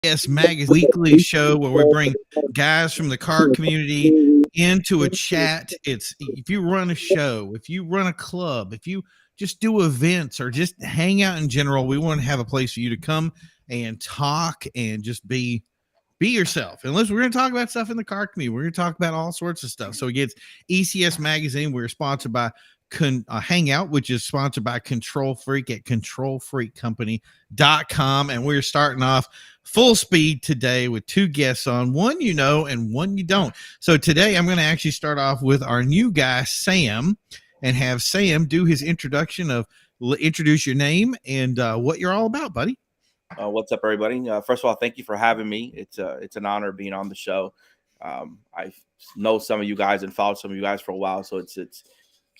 ECS Magazine weekly show where we bring guys from the car community into a chat. It's if you run a show, if you run a club, if you just do events or just hang out in general, we want to have a place for you to come and talk and just be yourself. And listen, we're going to talk about stuff in the car community. We're going to talk about all sorts of stuff. So again, it's ECS Magazine. We're sponsored by Hangout, which is sponsored by ControlFreq at ControlFreqCompany.com. And we're starting off full speed today with two guests on, one you know and one you don't. So today I'm going to actually start off with our new guy, Sam, and have Sam do his introduction of introduce your name and what you're all about, buddy. What's up, everybody? First of all, thank you for having me. It's an honor being on the show. I know some of you guys and followed some of you guys for a while, so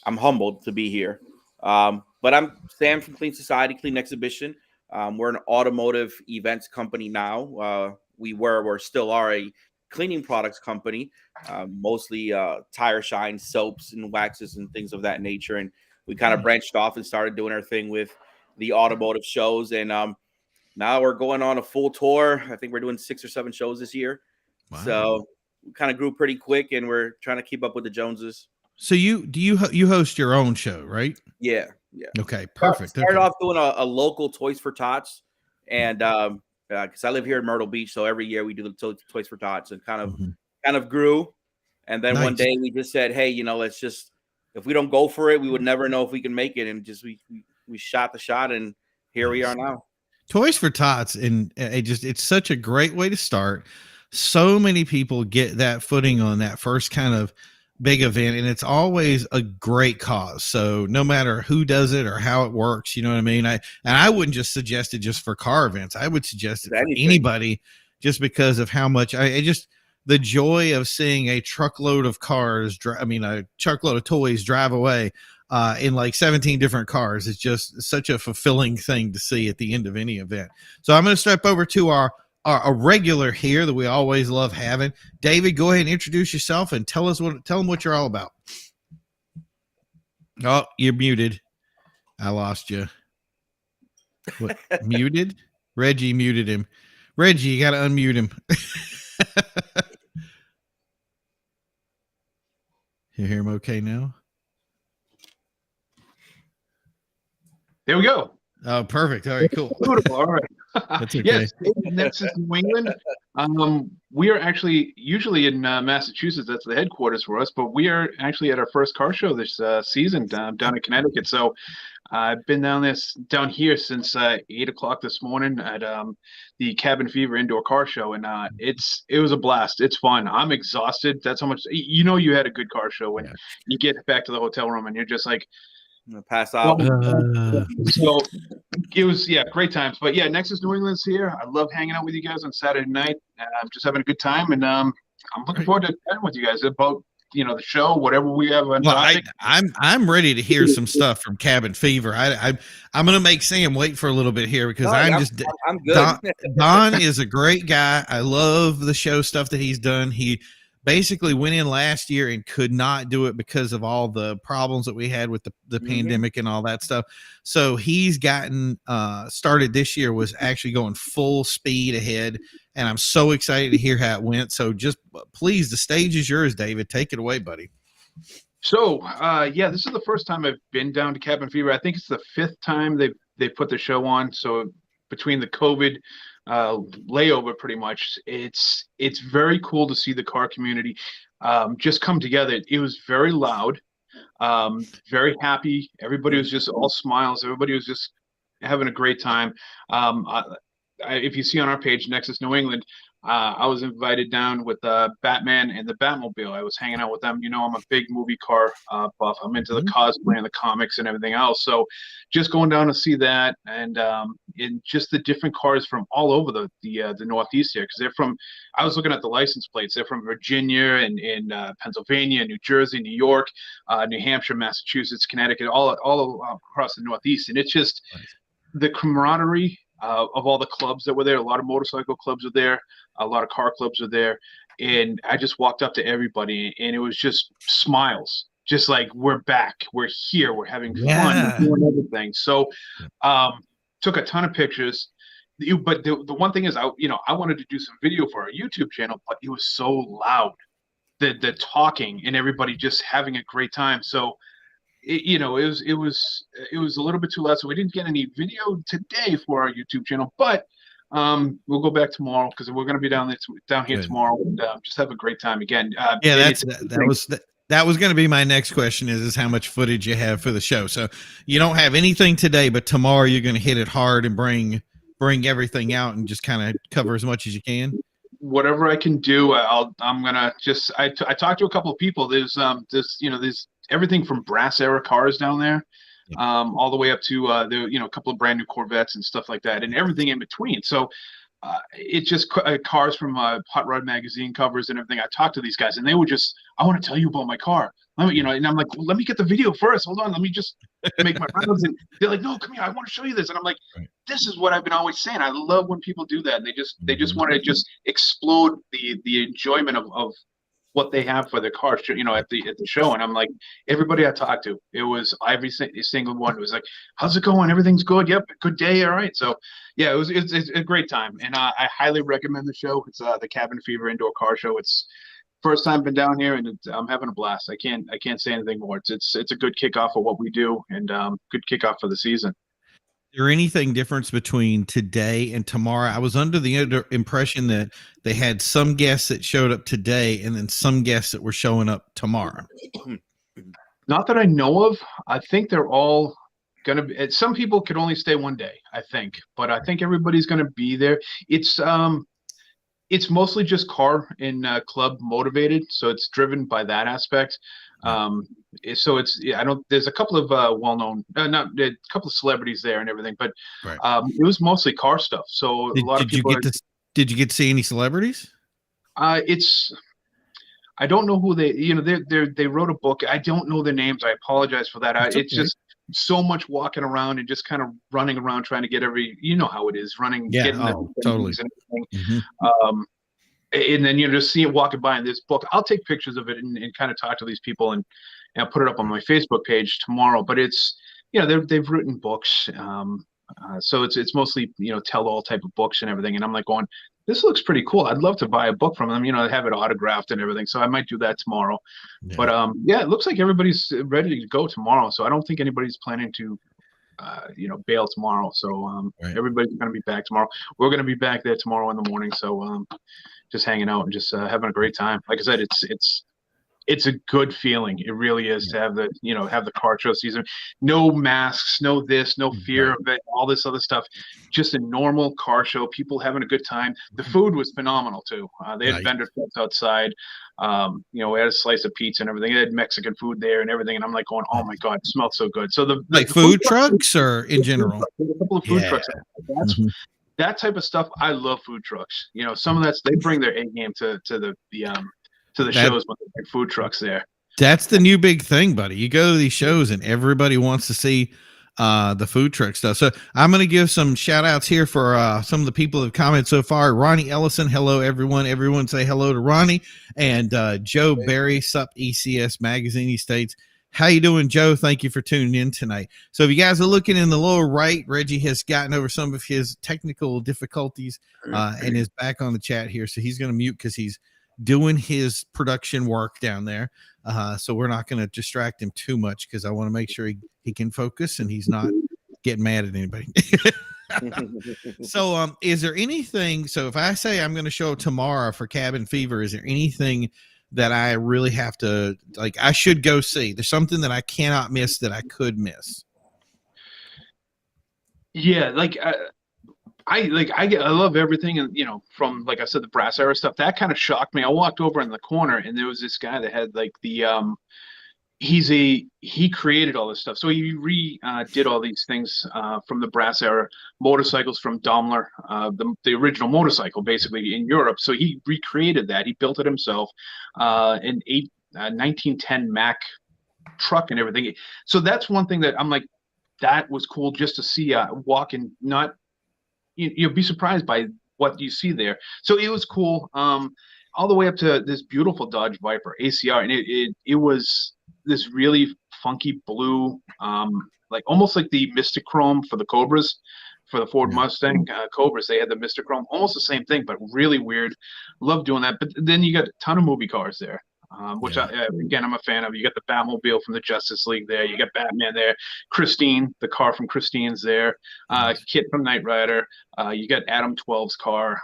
I'm humbled to be here. But I'm Sam from Klean Society, Klean Exhibition. We're an automotive events company now. We're still are a cleaning products company, mostly tire shine, soaps and waxes and things of that nature. And we kind of branched off and started doing our thing with the automotive shows. And now we're going on a full tour. I think we're doing 6 or 7 shows this year. Wow. So we kind of grew pretty quick, and we're trying to keep up with the Joneses. So you host your own show, right? Yeah. Okay, perfect. Started off doing a local Toys for Tots, and because I live here in Myrtle Beach, so every year we do the Toys for Tots, and kind of grew. And then one day we just said, hey, let's just, if we don't go for it, we would never know if we can make it. And just we shot the shot, and here we are now. Toys for Tots, and it's such a great way to start. So many people get that footing on that first kind of big event, and it's always a great cause. So no matter who does it or how it works, you know what I mean? I wouldn't just suggest it just for car events. I would suggest it for anybody, just because of how much the joy of seeing a truckload of cars, a truckload of toys drive away in like 17 different cars. It's just such a fulfilling thing to see at the end of any event. So I'm going to step over to our regular here that we always love having. David, go ahead and introduce yourself and tell them what you're all about. Oh, you're muted. I lost you. What, muted? Reggie muted him. Reggie, you got to unmute him. You hear him okay now? There we go. Oh, perfect. All right, cool. Beautiful. All right. That's okay. Yes, Nexxus, New England. We are actually usually in Massachusetts. That's the headquarters for us, but we are actually at our first car show this season down in Connecticut. So I've been down here since 8 o'clock this morning at the Cabin Fever Indoor Car Show, and it was a blast. It's fun. I'm exhausted. That's how much you had a good car show when you get back to the hotel room and you're just like, pass out. So it was great times. But Nexxus New England's here. I love hanging out with you guys on Saturday night. I'm just having a good time, and I'm looking forward to chatting with you guys about the show, whatever we have on topic. I'm ready to hear some stuff from Cabin Fever. I'm going to make Sam wait for a little bit here because I'm good. Don is a great guy. I love the show stuff that he's done. He basically went in last year and could not do it because of all the problems that we had with the pandemic and all that stuff. So he's gotten started this year, was actually going full speed ahead. And I'm so excited to hear how it went. So just please, the stage is yours, David. Take it away, buddy. So, this is the first time I've been down to Cabin Fever. I think it's the 5th time they've put the show on. So between the COVID layover, pretty much, it's very cool to see the car community just come together. It was very loud, very happy. Everybody was just all smiles. Everybody was just having a great time. If you see on our page, Nexxus New England, I was invited down with Batman and the Batmobile. I was hanging out with them. I'm a big movie car buff. I'm into the cosplay and the comics and everything else. So just going down to see that, and in just the different cars from all over the Northeast here, because I was looking at the license plates. They're from Virginia and Pennsylvania, New Jersey, New York, New Hampshire, Massachusetts, Connecticut, all across the Northeast. And it's just the camaraderie of all the clubs that were there. A lot of motorcycle clubs were there, a lot of car clubs were there, and I just walked up to everybody, and it was just smiles, just like, we're back, we're here, we're having fun, we're doing everything. So took a ton of pictures. But the one thing is, I wanted to do some video for our YouTube channel, but it was so loud, the talking and everybody just having a great time. So it was a little bit too loud, so we didn't get any video today for our YouTube channel. But we'll go back tomorrow because we're going to be down here Good. tomorrow and just have a great time again. Yeah, that was going to be my next question is how much footage you have for the show. So you don't have anything today, but tomorrow you're going to hit it hard and bring everything out and just kind of cover as much as you can. Whatever I can do, I'm gonna just. I talked to a couple of people. There's there's everything from brass era cars down there, all the way up to a couple of brand new Corvettes and stuff like that, and everything in between. So it's just cars from Hot Rod magazine covers and everything. I talked to these guys, and they were just, I want to tell you about my car. And I'm like, well, let me get the video first. Hold on, let me just make my rounds. And they're like, no, come here, I want to show you this. And I'm like, this is what I've been always saying. I love when people do that. And they just want to just explode the enjoyment of what they have for their car, at the show. And I'm like, everybody I talked to, it was every single one. It was like, how's it going? Everything's good. Yep. Good day. All right. So yeah, it's a great time. And I highly recommend the show. It's the Cabin Fever Indoor Car Show. It's first time been down here, and I'm having a blast. I can't say anything more. It's a good kickoff of what we do, and good kickoff for the season. Is there anything difference between today and tomorrow? I was under the impression that they had some guests that showed up today and then some guests that were showing up tomorrow. Not that I know of. I think they're all going to be. Some people could only stay one day, I think, but I think everybody's going to be there. It's mostly just car and club motivated, so it's driven by that aspect. So there's a couple of well-known, a couple of celebrities there and everything, but it was mostly car stuff. So did you get to see any celebrities? I don't know who they wrote a book. I don't know their names. I apologize for that. It's just so much walking around and just kind of running around trying to get how it is running. Yeah, totally. And and then just see it walking by in this book. I'll take pictures of it and kind of talk to these people and I'll put it up on my Facebook page tomorrow. But it's they've written books, so it's mostly tell all type of books and everything. And I'm like going, this looks pretty cool. I'd love to buy a book from them, have it autographed and everything. So I might do that tomorrow. Yeah. But it looks like everybody's ready to go tomorrow. So I don't think anybody's planning to bail tomorrow. So everybody's going to be back tomorrow. We're going to be back there tomorrow in the morning. So just hanging out and just having a great time. Like I said, it's a good feeling. It really is to have the car show season. No masks, no fear of it, all this other stuff. Just a normal car show. People having a good time. The food was phenomenal too. They had vendor trucks outside. We had a slice of pizza and everything. They had Mexican food there and everything. And I'm like going, oh my God, it smells so good. So the food trucks or in general? A couple of food trucks. That type of stuff. I love food trucks. Some of they bring their A game to the shows when they bring food trucks there. That's the new big thing, buddy. You go to these shows and everybody wants to see the food truck stuff. So I'm going to give some shout outs here for some of the people that have commented so far. Ronnie Ellison, hello everyone. Everyone say hello to Ronnie. And Joe Berry, sup ECS magazine, he states, how you doing, Joe? Thank you for tuning in tonight. So if you guys are looking in the lower right, Reggie has gotten over some of his technical difficulties and is back on the chat here. So he's going to mute because he's doing his production work down there. So we're not going to distract him too much because I want to make sure he can focus and he's not getting mad at anybody. So is there anything, so if I say I'm going to show up tomorrow for Cabin Fever, is there anything that I really have to, I should go see? There's something that I cannot miss that I could miss. Yeah, I love everything, and from, like I said, the brass era stuff that kind of shocked me. I walked over in the corner and there was this guy that had he created all this stuff. So he did all these things from the brass era motorcycles from Daimler, the original motorcycle basically in Europe. So he recreated that. He built it himself, an 1910 Mack truck and everything. So that's one thing that I'm like, that was cool just to see walking. Not you'll be surprised by what you see there. So it was cool. All the way up to this beautiful Dodge Viper ACR, and it was this really funky blue, almost like the Mystic Chrome for the Cobras for the Ford Mustang Cobras. They had the Mr. Chrome, almost the same thing, but really weird. Love doing that. But then you got a ton of movie cars there, which again, I'm a fan of. You got the Batmobile from the Justice League there. You got Batman there. Christine, the car from Christine's there. Kit from Knight Rider. You got Adam 12's car.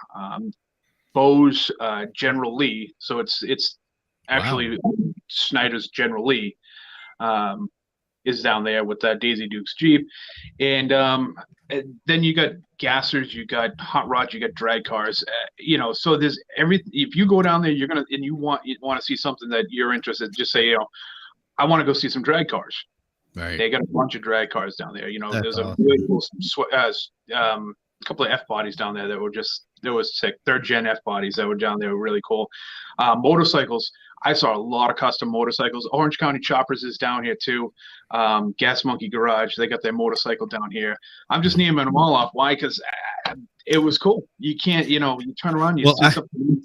Bo's General Lee. So it's actually Snyder's General Lee is down there with Daisy Duke's Jeep. And then you got gassers, you got hot rods, you got drag cars. So there's if you go down there, you're gonna and you want to see something that you're interested. Just say, I want to go see some drag cars. Right. They got a bunch of drag cars down there. That's there's awesome. a really cool couple of F bodies down there that were sick. 3rd gen F bodies that were down there were really cool. Motorcycles. I saw a lot of custom motorcycles. Orange County Choppers is down here too. Gas Monkey Garage, they got their motorcycle down here. I'm just naming them all off. Why? Because it was cool. You can't, you turn around, see something.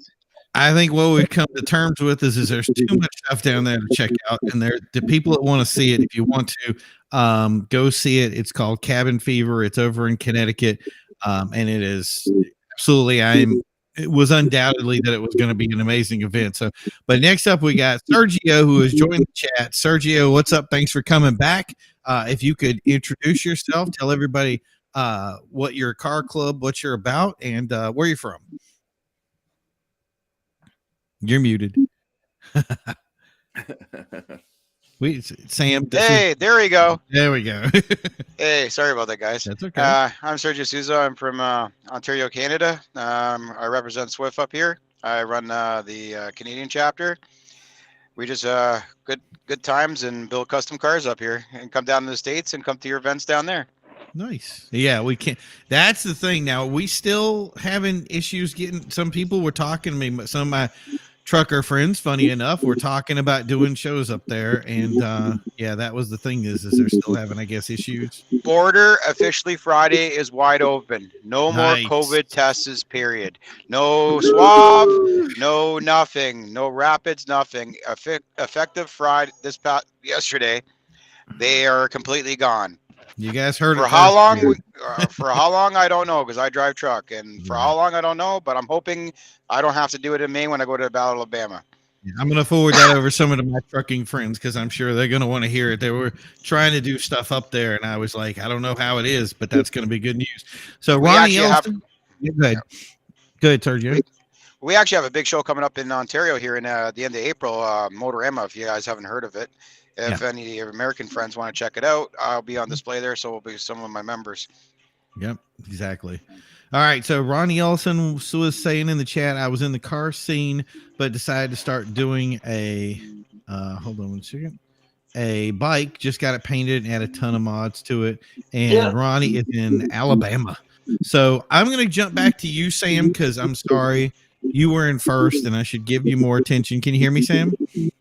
I think what we've come to terms with is there's too much stuff down there to check out, and the people that want to see it, if you want to go see it, it's called Cabin Fever. It's over in Connecticut, and it is absolutely. It was undoubtedly that it was going to be an amazing event. So, but next up we got Sergio, who has joined the chat. Sergio, what's up? Thanks for coming back. If you could introduce yourself, tell everybody what your car club, what you're about, and where you're from. You're muted. Sam. Hey, there we go. There we go. Hey, sorry about that, guys. That's okay. I'm Sergio Sousa. I'm from Ontario, Canada. I represent Swift up here. I run the Canadian chapter. We just good times and build custom cars up here, and come down to the States and come to your events down there. Nice. Yeah, we can't. That's the thing. Now we still having issues getting. Some people were talking to me. Some of my trucker friends, funny enough, we're talking about doing shows up there, and that was the thing is they're still having, I guess, issues. Border officially Friday is wide open. No more COVID tests, period. No swab, no nothing, no rapids, nothing. Effective Friday, yesterday, they are completely gone. You guys heard for how long? For how long I don't know, because I drive truck, and for how long I don't know. But I'm hoping I don't have to do it in Maine when I go to Battle, Alabama. I'm going to forward that over some of my trucking friends because I'm sure they're going to want to hear it. They were trying to do stuff up there, and I was like, I don't know how it is, but that's going to be good news. So Ronnie Ellison, go ahead, Sergio. We actually have a big show coming up in Ontario here in the end of April. Motor Emma, if you guys haven't heard of it. If any of your American friends want to check it out, I'll be on display there, so will be some of my members. Yep, exactly. All right, so Ronnie Ellison was saying in the chat, I was in the car scene, but decided to start doing a, hold on one second, a bike, just got it painted and had a ton of mods to it, and Ronnie is in Alabama. So I'm going to jump back to you, Sam, because I'm sorry, you were in first, and I should give you more attention. Can you hear me, Sam?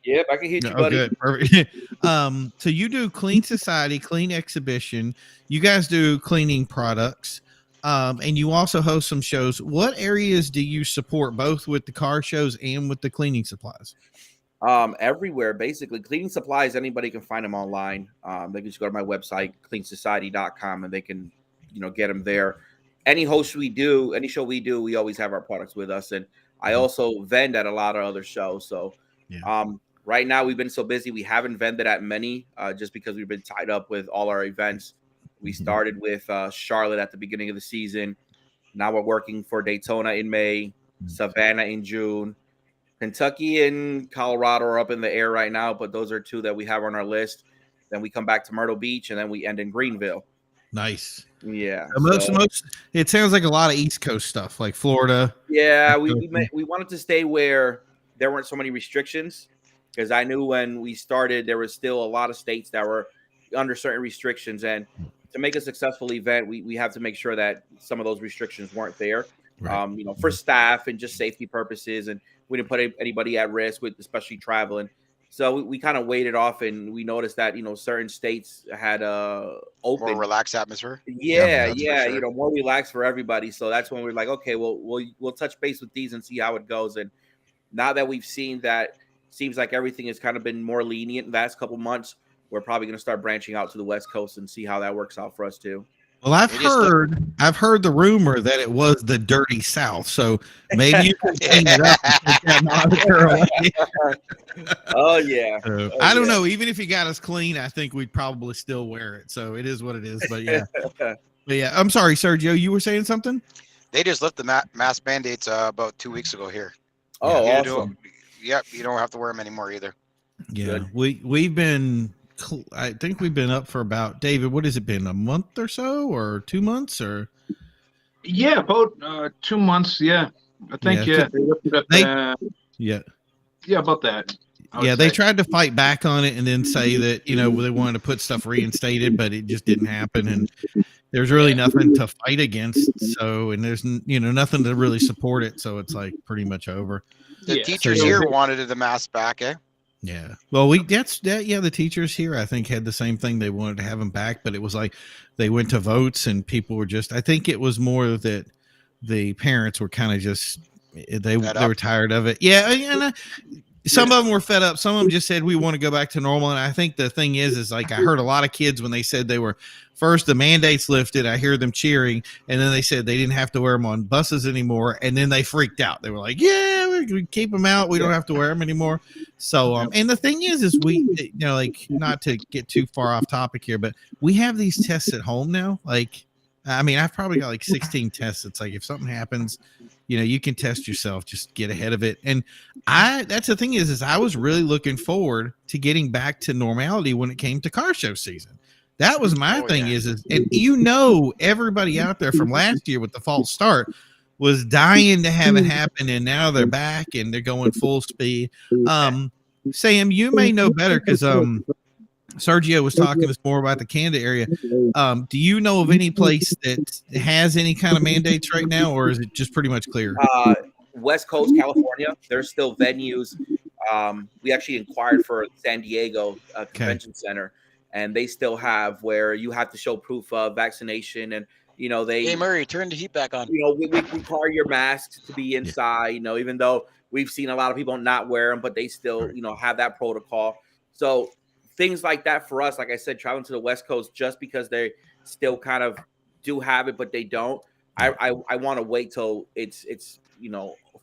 Yep, I can hear you, buddy. Good. Perfect. So you do Clean Society, Clean Exhibition. You guys do cleaning products, and you also host some shows. What areas do you support, both with the car shows and with the cleaning supplies? Everywhere, basically. Cleaning supplies, anybody can find them online. They can just go to my website, cleansociety.com, and they can, get them there. Any host we do, any show we do, we always have our products with us. And I also vend at a lot of other shows. So right now we've been so busy, we haven't vended at many just because we've been tied up with all our events. We started with Charlotte at the beginning of the season. Now we're working for Daytona in May, Savannah in June. Kentucky and Colorado are up in the air right now, but those are two that we have on our list. Then we come back to Myrtle Beach, and then we end in Greenville. Nice. Yeah. Most it sounds like a lot of East Coast stuff, like Florida. Yeah, we wanted to stay where there weren't so many restrictions, because I knew when we started there was still a lot of states that were under certain restrictions, and to make a successful event, we have to make sure that some of those restrictions weren't there, right. For staff and just safety purposes, and we didn't put anybody at risk with especially traveling. So we kind of waited off, and we noticed that, certain states had open. More relaxed atmosphere. Yeah, sure. More relaxed for everybody. So that's when we're like, okay, well, we'll touch base with these and see how it goes. And now that we've seen that, seems like everything has kind of been more lenient in the last couple months, we're probably going to start branching out to the West Coast and see how that works out for us too. Well, I've heard the rumor that it was the dirty South, so maybe you can clean it up and take that moniker away. Oh yeah. I don't know. Even if you got us clean, I think we'd probably still wear it. So it is what it is. But yeah, I'm sorry, Sergio. You were saying something? They just lifted the mask mandates about 2 weeks ago here. Oh, awesome. Yep, you don't have to wear them anymore either. Yeah, we've been. I think we've been up for about, David, what has it been, a month or so, or 2 months, or? Yeah, about 2 months. Yeah, I think. Yeah, they lifted up. Yeah, about that. Yeah, they tried to fight back on it and then say that, they wanted to put stuff reinstated, but it just didn't happen. And there's really nothing to fight against. So, and there's, nothing to really support it. So it's like pretty much over. The teachers here wanted the mask back, eh? Yeah. Well, the teachers here, I think, had the same thing. They wanted to have them back, but it was like they went to votes and people were I think it was more that the parents were kind of just, they were tired of it. Yeah. And some of them were fed up. Some of them just said, we want to go back to normal. And I think the thing is like, I heard a lot of kids when they said they were first, the mandates lifted, I hear them cheering. And then they said they didn't have to wear them on buses anymore. And then they freaked out. They were like, yeah, we keep them out. We don't have to wear them anymore. So, and the thing is we, like, not to get too far off topic here, but we have these tests at home now. Like, I mean, I've probably got like 16 tests. It's like, if something happens, you can test yourself, just get ahead of it. And that's the thing is I was really looking forward to getting back to normality when it came to car show season. That was my thing is, and everybody out there from last year with the false start was dying to have it happen. And now they're back and they're going full speed. Sam, you may know better because, Sergio was talking to us more about the Canada area. Do you know of any place that has any kind of mandates right now, or is it just pretty much clear? West Coast, California, there's still venues. We actually inquired for San Diego Convention Center, and they still have where you have to show proof of vaccination, and Hey Murray, turn the heat back on. We require your masks to be inside. Even though we've seen a lot of people not wear them, but they still have that protocol. So things like that for us, like I said, traveling to the West Coast, just because they still kind of do have it, but they don't. I want to wait till it's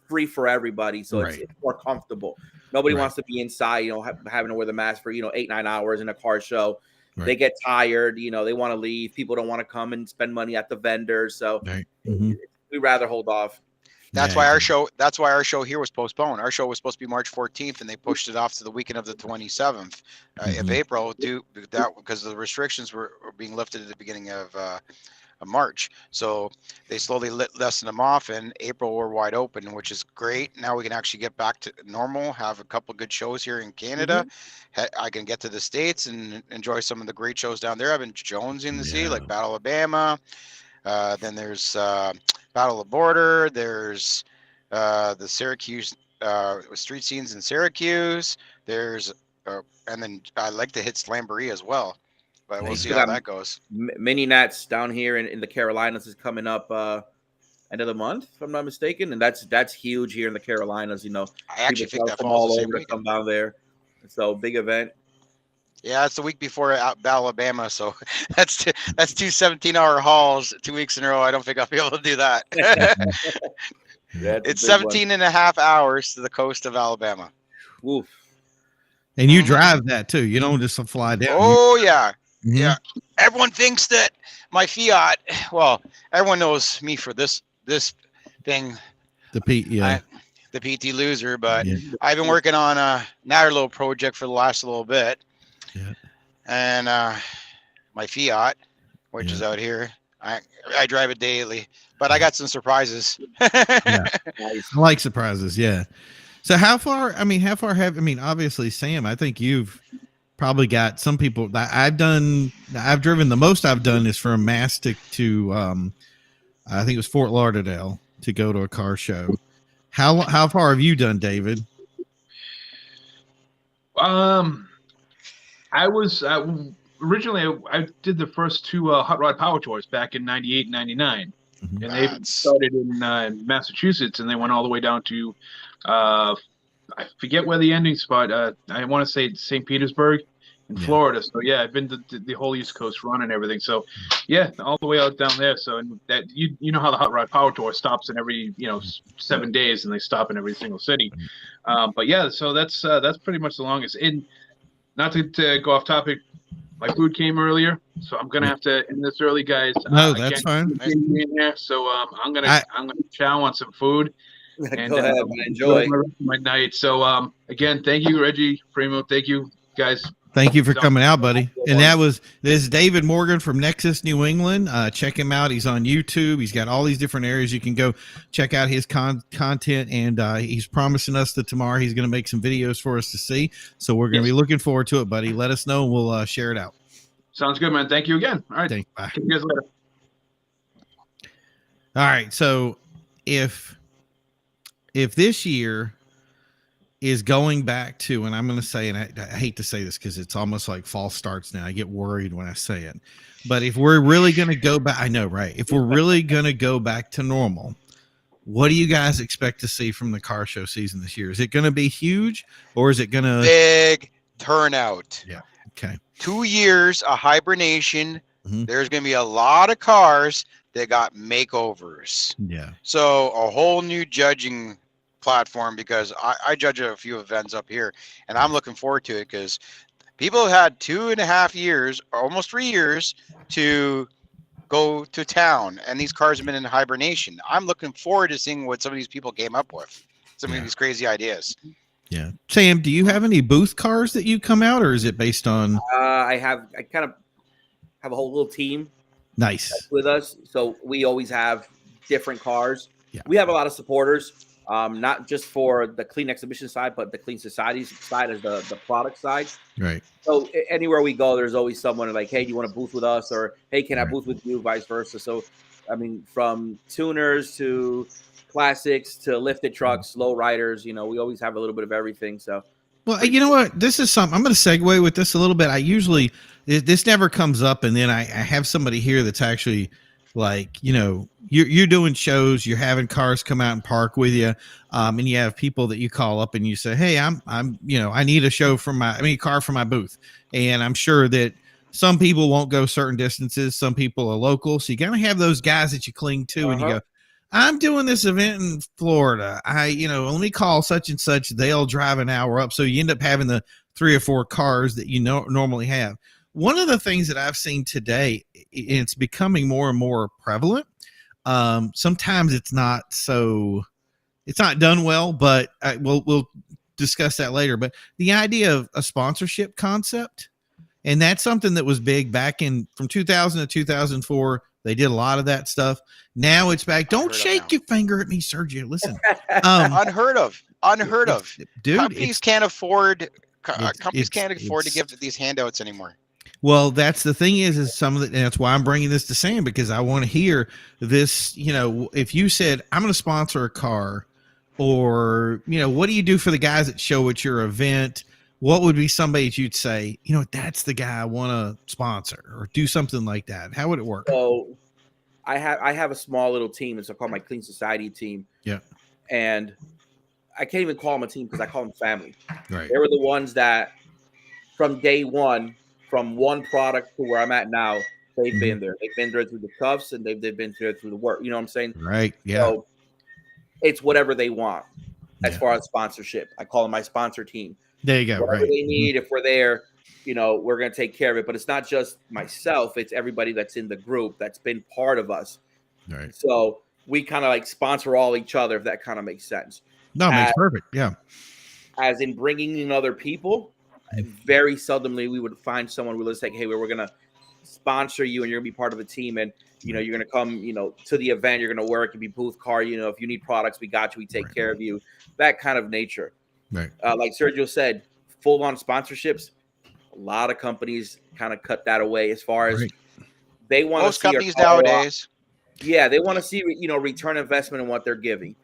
free for everybody, so it's more comfortable. Nobody wants to be inside, having to wear the mask for 8-9 hours in a car show. They get tired, they want to leave. People don't want to come and spend money at the vendors, so we'd rather hold off. That's why our show here was postponed. Our show was supposed to be March 14th, and they pushed it off to the weekend of the 27th of April, because the restrictions were being lifted at the beginning of March. So they slowly lessened them off. In April, we're wide open, which is great. Now we can actually get back to normal, have a couple good shows here in Canada. I can get to the States and enjoy some of the great shows down there. I've been jonesing to see, like Battle Alabama. Then there's Battle of Border. There's the Syracuse street scenes in Syracuse. There's and then I like to hit Slamboree as well. But we'll see how that goes. Mini Nats down here in the Carolinas is coming up end of the month, if I'm not mistaken, and that's huge here in the Carolinas. I actually think that from all over to come down there. So big event. Yeah, it's the week before Alabama, so that's two 17-hour hauls 2 weeks in a row. I don't think I'll be able to do that. It's 17 and a half hours to the coast of Alabama. Oof. And you drive that too. You don't just fly down. Oh yeah. Yeah. Everyone thinks that my Fiat, well, everyone knows me for this thing. The PT Loser, but I've been working on another little project for the last little bit. Yeah. And my Fiat, which is out here, I drive it daily, but I got some surprises. I like surprises. Yeah. So how far have, obviously, Sam, I think you've probably got some people that I've driven. The most I've done is from Mastic to, I think it was Fort Lauderdale to go to a car show. How far have you done, David? Originally I did the first two Hot Rod Power Tours back in 98 and 99. And they started in Massachusetts, and they went all the way down to I forget where the ending spot. I want to say St. Petersburg, in Florida. So yeah, I've been to the whole East Coast run and everything. So yeah, all the way out down there. So and that you know how the Hot Rod Power Tour stops in every 7 days, and they stop in every single city. But yeah, so that's pretty much the longest. And not to go off topic, my food came earlier, so I'm gonna have to end this early, guys. No, that's fine. In here, so I'm gonna chow on some food. And go ahead, enjoy my night. So again, thank you, Reggie, Primo. Thank you, guys. Thank you for coming out, buddy. And this is David Morgan from Nexxus, New England. Check him out. He's on YouTube. He's got all these different areas you can go check out his content. And he's promising us that tomorrow he's going to make some videos for us to see. So we're going to be looking forward to it, buddy. Let us know and we'll share it out. Sounds good, man. Thank you again. All right. Thanks. Bye. See you guys later. All right. So if this year is going back to, and I'm going to say, and I hate to say this because it's almost like false starts now. I get worried when I say it, but if we're really going to go back, I know, right? If we're really going to go back to normal, what do you guys expect to see from the car show season this year? Is it going to be huge, or is it going to big turnout? Yeah. Okay. 2 years of hibernation. There's going to be a lot of cars that got makeovers. Yeah. So a whole new judging platform, because I judge a few events up here, and I'm looking forward to it because people have had 2.5 years, almost 3 years, to go to town, and these cars have been in hibernation. I'm looking forward to seeing what some of these people came up with, some of these crazy ideas. Yeah. Sam, do you have any booth cars that you come out, or is it based on? I kind of have a whole little team. Nice. With us, so we always have different cars. Yeah. We have a lot of supporters. Not just for the Klean exhibition side, but the Klean society side as the product side. Right. So anywhere we go, there's always someone like, hey, do you want to booth with us? Or, hey, can I booth with you? Vice versa. So, I mean, from tuners to classics to lifted trucks, low riders, we always have a little bit of everything. So, well, you know what? This is something I'm going to segue with this a little bit. I usually, this never comes up. And then I have somebody here that's actually like, you're doing shows, you're having cars come out and park with you. And you have people that you call up and you say, hey, I need a show car for my booth. And I'm sure that some people won't go certain distances. Some people are local. So you got to have those guys that you cling to and you go, I'm doing this event in Florida. Let me call such and such. They'll drive an hour up. So you end up having the 3 or 4 cars that you normally have. One of the things that I've seen today, it's becoming more and more prevalent. Sometimes it's not done well, but we'll discuss that later. But the idea of a sponsorship concept, and that's something that was big back from 2000 to 2004. They did a lot of that stuff. Now it's back. Don't shake your finger at me, Sergio. Listen, unheard of, dude. Companies can't afford to give these handouts anymore. Well, that's the thing is and that's why I'm bringing this to Sam, because I want to hear this. If you said, I'm going to sponsor a car, or, what do you do for the guys that show at your event? What would be somebody that you'd say, that's the guy I want to sponsor, or do something like that? How would it work? So I have a small little team. It's called my Klean Society team. Yeah. And I can't even call them a team because I call them family. Right. They were the ones that from day one, from one product to where I'm at now, they've been there. They've been there through the cuffs, and they've been there through the work. You know what I'm saying? Right. Yeah. So it's whatever they want as far as sponsorship. I call them my sponsor team. There you go. Whatever right. they need, if we're there, we're going to take care of it. But it's not just myself. It's everybody that's in the group that's been part of us. Right. So we kind of like sponsor all each other, if that kind of makes sense. No, it makes perfect. Yeah. As in bringing in other people, very seldomly we would find someone who was like, hey, we're going to sponsor you and you're going to be part of a team. And, you're going to come, to the event, you're going to work and be booth car. If you need products, we got you. We take care of you. That kind of nature. Right. Like Sergio said, full on sponsorships. A lot of companies kind of cut that away as far as they want to see companies nowadays. Yeah, they want to see return investment in what they're giving.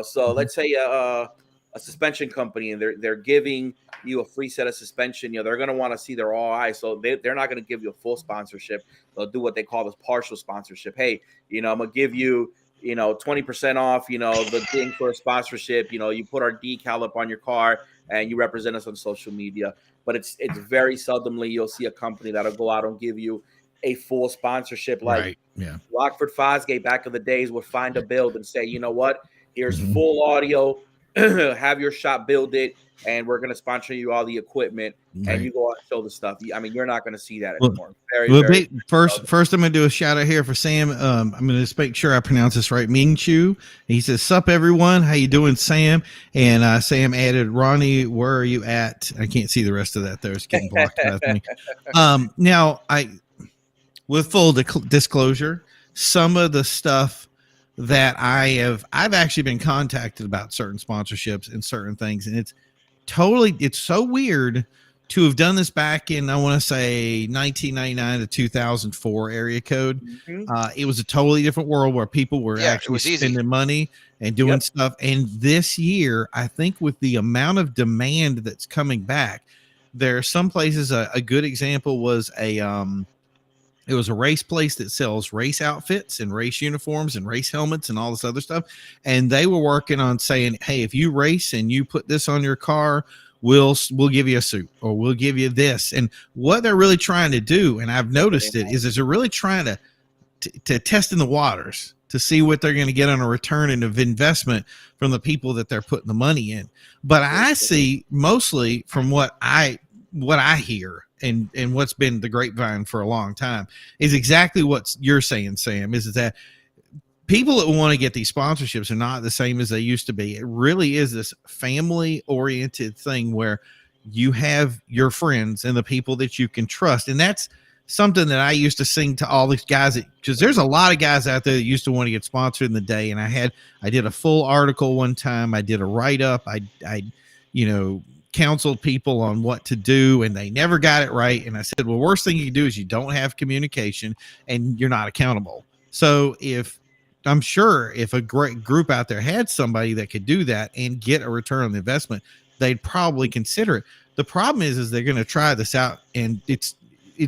So let's say a suspension company and they're giving you a free set of suspension. They're going to want to see their ROI, so they're not going to give you a full sponsorship. They'll do what they call this partial sponsorship. Hey, I'm going to give you 20% off, the thing for a sponsorship, you put our decal up on your car and you represent us on social media. But it's very seldomly you'll see a company that'll go out and give you a full sponsorship. Like Right. Yeah. Rockford Fosgate back in the days would find a build and say, you know what, here's Mhm. full audio, have your shop build it, and we're going to sponsor you all the equipment, Right. and you go out and show the stuff. I mean, you're not going to see that Well, anymore. Very, Well, very first, I'm going to do a shout out here for Sam. I'm going to just make sure I pronounce this right. Ming Chu. He says, "Sup, everyone? How you doing, Sam?" And Sam added, "Ronnie, where are you at?" I can't see the rest of that, though. It's getting blocked out of me. Now, with full disclosure, some of the stuff that I've actually been contacted about certain sponsorships and certain things, and it's so weird to have done this back in, I want to say 1999 to 2004 area code. It was a totally different world where people were actually spending money and doing stuff. And this year, I think with the amount of demand that's coming back, there are some places, a good example was it was a race place that sells race outfits and race uniforms and race helmets and all this other stuff. And they were working on saying, hey, if you race and you put this on your car, we'll give you a suit, or we'll give you this. And what they're really trying to do, and I've noticed it, is they're really trying to test in the waters to see what they're going to get on a return of investment from the people that they're putting the money in. But I see mostly from what I hear and what's been the grapevine for a long time is exactly what you're saying, Sam, is that people that want to get these sponsorships are not the same as they used to be. It really is this family oriented thing where you have your friends and the people that you can trust. And that's something that I used to sing to all these guys, because there's a lot of guys out there that used to want to get sponsored in the day. And I did a full article one time. I did a write-up. I counseled people on what to do, and they never got it right. And I said, well, worst thing you can do is you don't have communication and you're not accountable. So I'm sure if a great group out there had somebody that could do that and get a return on the investment, they'd probably consider it. The problem is they're going to try this out, and it's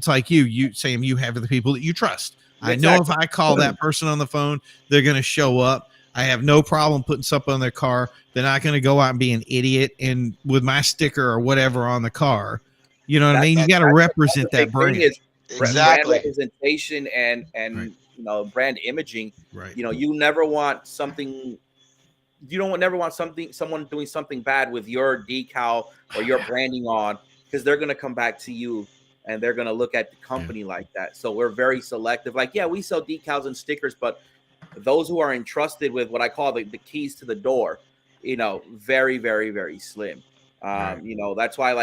like Sam, you have the people that you trust. Exactly. I know if I call that person on the phone, they're going to show up. I have no problem putting something on their car. They're not going to go out and be an idiot and with my sticker or whatever on the car. You know what I mean? You got to represent that brand. Brand representation and right. Brand imaging. Right. You never want something. You don't never want someone doing something bad with your decal or your branding on, because they're going to come back to you and they're going to look at the company like that. So we're very selective. Like, yeah, we sell decals and stickers, but those who are entrusted with what I call the keys to the door, very, very, very slim. Right. That's why,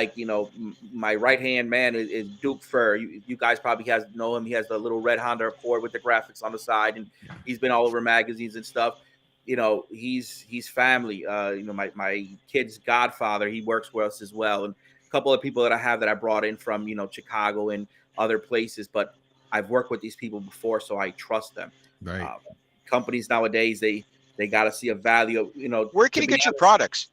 my right-hand man is Duke Fur. You guys probably know him. He has the little red Honda Accord with the graphics on the side, and he's been all over magazines and stuff. He's family. My kid's godfather, he works with us as well. And a couple of people that I have that I brought in from, Chicago and other places, but I've worked with these people before, so I trust them. Right. Companies nowadays, they got to see a value of, where can you get your products?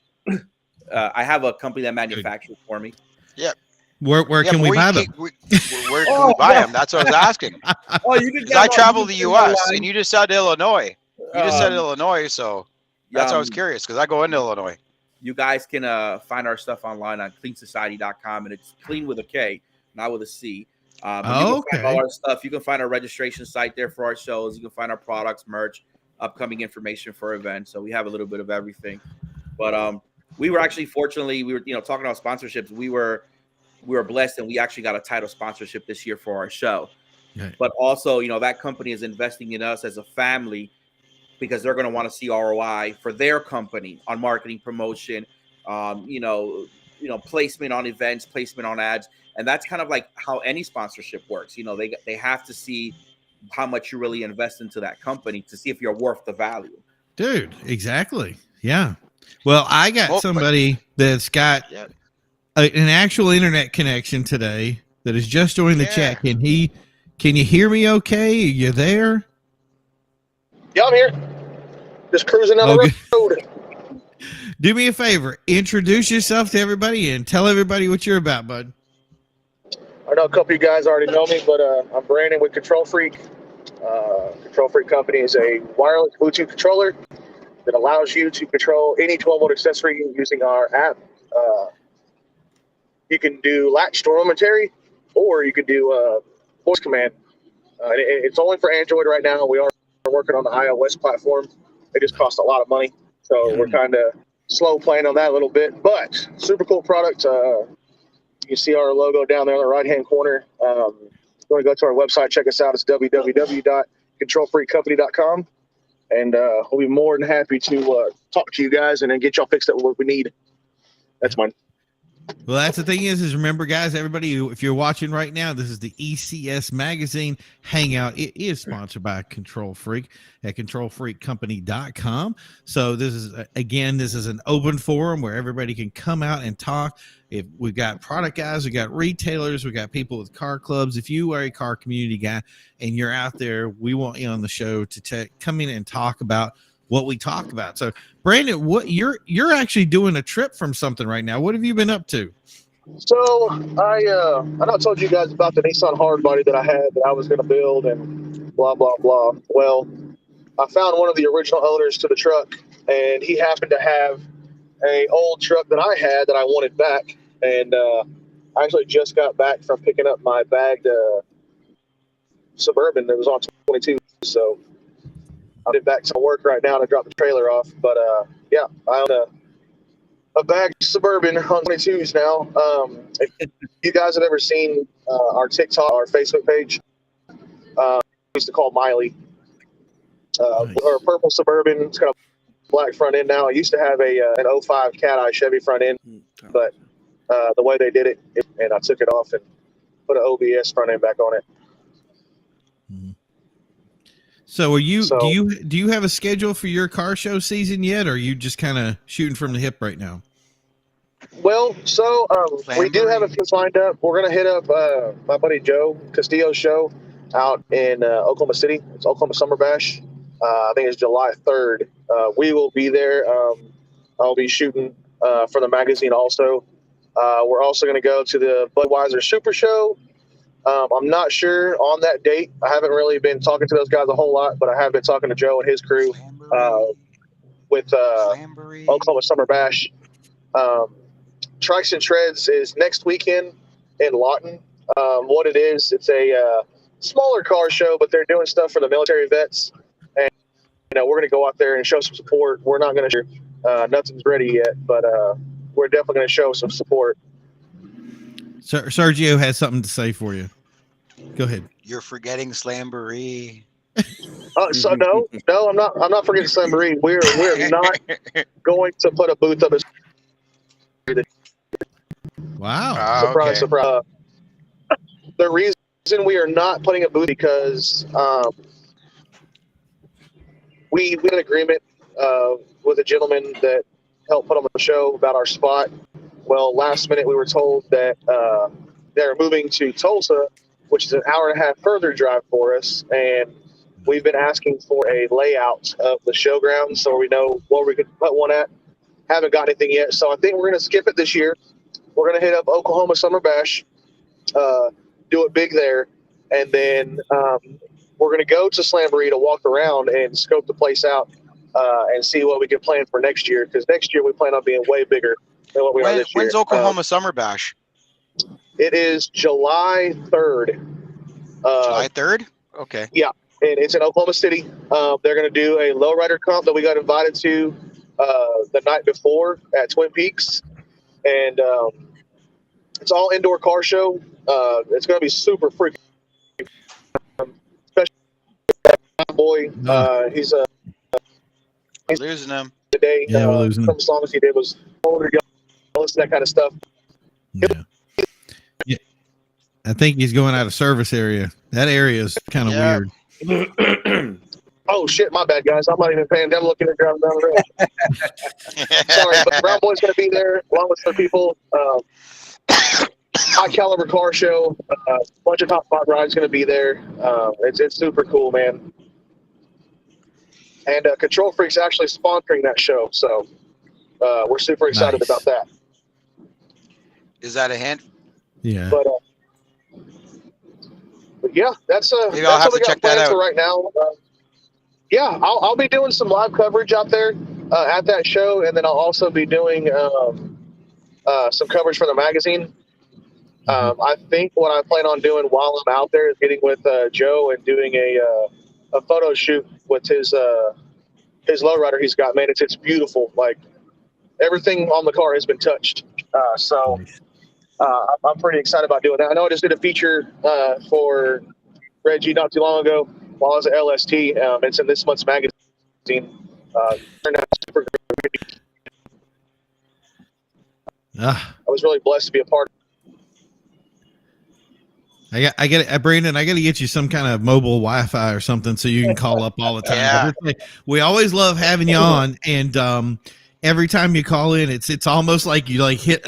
I have a company that manufactures for me. Yeah. Where can we buy them? Where can we buy them? That's what I was asking. I travel the U.S. and you just said Illinois. You just said Illinois, so that's why I was curious, because I go into Illinois. You guys can find our stuff online on cleansociety.com, and it's clean with a K, not with a C. You can find all our stuff. You can find our registration site there for our shows. You can find our products, merch, upcoming information for events. So we have a little bit of everything. But we were actually, fortunately, we were talking about sponsorships. We were blessed, and we actually got a title sponsorship this year for our show. Right. But also, that company is investing in us as a family, because they're going to want to see ROI for their company on marketing, promotion, placement on events, placement on ads. And that's kind of like how any sponsorship works. They have to see how much you really invest into that company to see if you're worth the value. Dude, exactly. Yeah. Well, I got somebody that's got an actual internet connection today that has just joined the chat. Can you hear me okay? Are you there? Yeah, I'm here. Just cruising down the road. Do me a favor. Introduce yourself to everybody and tell everybody what you're about, bud. I know a couple of you guys already know me, but I'm Brandon with ControlFreq. ControlFreq company is a wireless Bluetooth controller that allows you to control any 12-volt accessory using our app. You can do latch door momentary, or you can do voice command. It's only for Android right now. We are working on the iOS platform. It just costs a lot of money, so we're kind of slow playing on that a little bit. But super cool product. You see our logo down there on the right-hand corner. You want to go to our website, check us out. It's www.controlfreqcompany.com. And we'll be more than happy to talk to you guys and then get y'all fixed up what we need. That's mine. Well, that's the thing is remember, guys, everybody, if you're watching right now, this is the ECS magazine Hangout. It is sponsored by ControlFreq at ControlFreqCompany.com. So this is, again, this is an open forum where everybody can come out and talk. If we've got product guys, we got retailers, we got people with car clubs. If you are a car community guy and you're out there, we want you on the show to come in and talk about what we talk about. So Brandon, what you're actually doing a trip from something right now. What have you been up to? So I know I told you guys about the Nissan hardbody that I had that I was going to build and blah, blah, blah. Well, I found one of the original owners to the truck, and he happened to have a old truck that I had that I wanted back. And I actually just got back from picking up my bagged Suburban that was on 22. So I'll get back to work right now to drop the trailer off. But yeah, I own a bagged Suburban on 22s now. If you guys have ever seen our TikTok or Facebook page, we used to call Miley. Nice. Or a purple Suburban. It's got a black front end now. I used to have an 05 Cat Eye Chevy front end, but the way they did it, and I took it off and put an OBS front end back on it. So do you have a schedule for your car show season yet, or are you just kind of shooting from the hip right now? Well, so we do have a few lined up. We're going to hit up my buddy Joe Castillo's show out in Oklahoma City. It's Oklahoma Summer Bash. I think it's July 3rd. We will be there. I'll be shooting for the magazine also. We're also going to go to the Budweiser Super Show. I'm not sure on that date. I haven't really been talking to those guys a whole lot, but I have been talking to Joe and his crew with Oklahoma Summer Bash. Trikes and Treads is next weekend in Lawton. What it is, it's a smaller car show, but they're doing stuff for the military vets. And, we're going to go out there and show some support. We're not going to nothing's ready yet, but we're definitely going to show some support. Sergio has something to say for you. Go ahead. You're forgetting Slamboree. So no, I'm not forgetting Slamboree. We're not going to put a booth up. Wow. Surprise, surprise. The reason we are not putting a booth because we had an agreement with a gentleman that helped put on the show about our spot. Well, last minute we were told that they're moving to Tulsa, which is an hour and a half further drive for us, and we've been asking for a layout of the showground so we know where we could put one at. Haven't got anything yet, so I think we're going to skip it this year. We're going to hit up Oklahoma Summer Bash, do it big there, and then we're going to go to Slamboree to walk around and scope the place out and see what we can plan for next year, because next year we plan on being way bigger than what we are this year. When's Oklahoma Summer Bash? It is July 3rd. July 3rd? Okay. Yeah, and it's in Oklahoma City. They're going to do a lowrider comp that we got invited to the night before at Twin Peaks. And it's all indoor car show. It's going to be super freaking, especially boy. He's losing him today. Yeah, we're losing him. Some songs he did was older, listen, that kind of stuff. Yeah. I think he's going out of service area. That area is kind of weird. Oh shit, my bad, guys. I'm not even paying them looking at driving down the road. Sorry, but Brown Boy's going to be there along with some people. High caliber car show. A bunch of top spot rides going to be there. It's super cool, man. And ControlFreq's actually sponsoring that show, so we're super excited about that. Is that a hint? Yeah. But Yeah, that's Maybe I'll that's have what we to got check that planned for out. right now. Yeah, I'll be doing some live coverage out there at that show, and then I'll also be doing some coverage for the magazine. I think what I plan on doing while I'm out there is getting with Joe and doing a photo shoot with his lowrider he's got. Man, it's beautiful. Like everything on the car has been touched. So I'm pretty excited about doing that. I know I just did a feature for Reggie not too long ago while I was at LST. It's in this month's magazine. Turned out super great. I was really blessed to be a part of. I get it, Brandon. I got to get you some kind of mobile Wi-Fi or something so you can call up all the time. Yeah. Like, we always love having you on, and every time you call in, it's almost like you like hit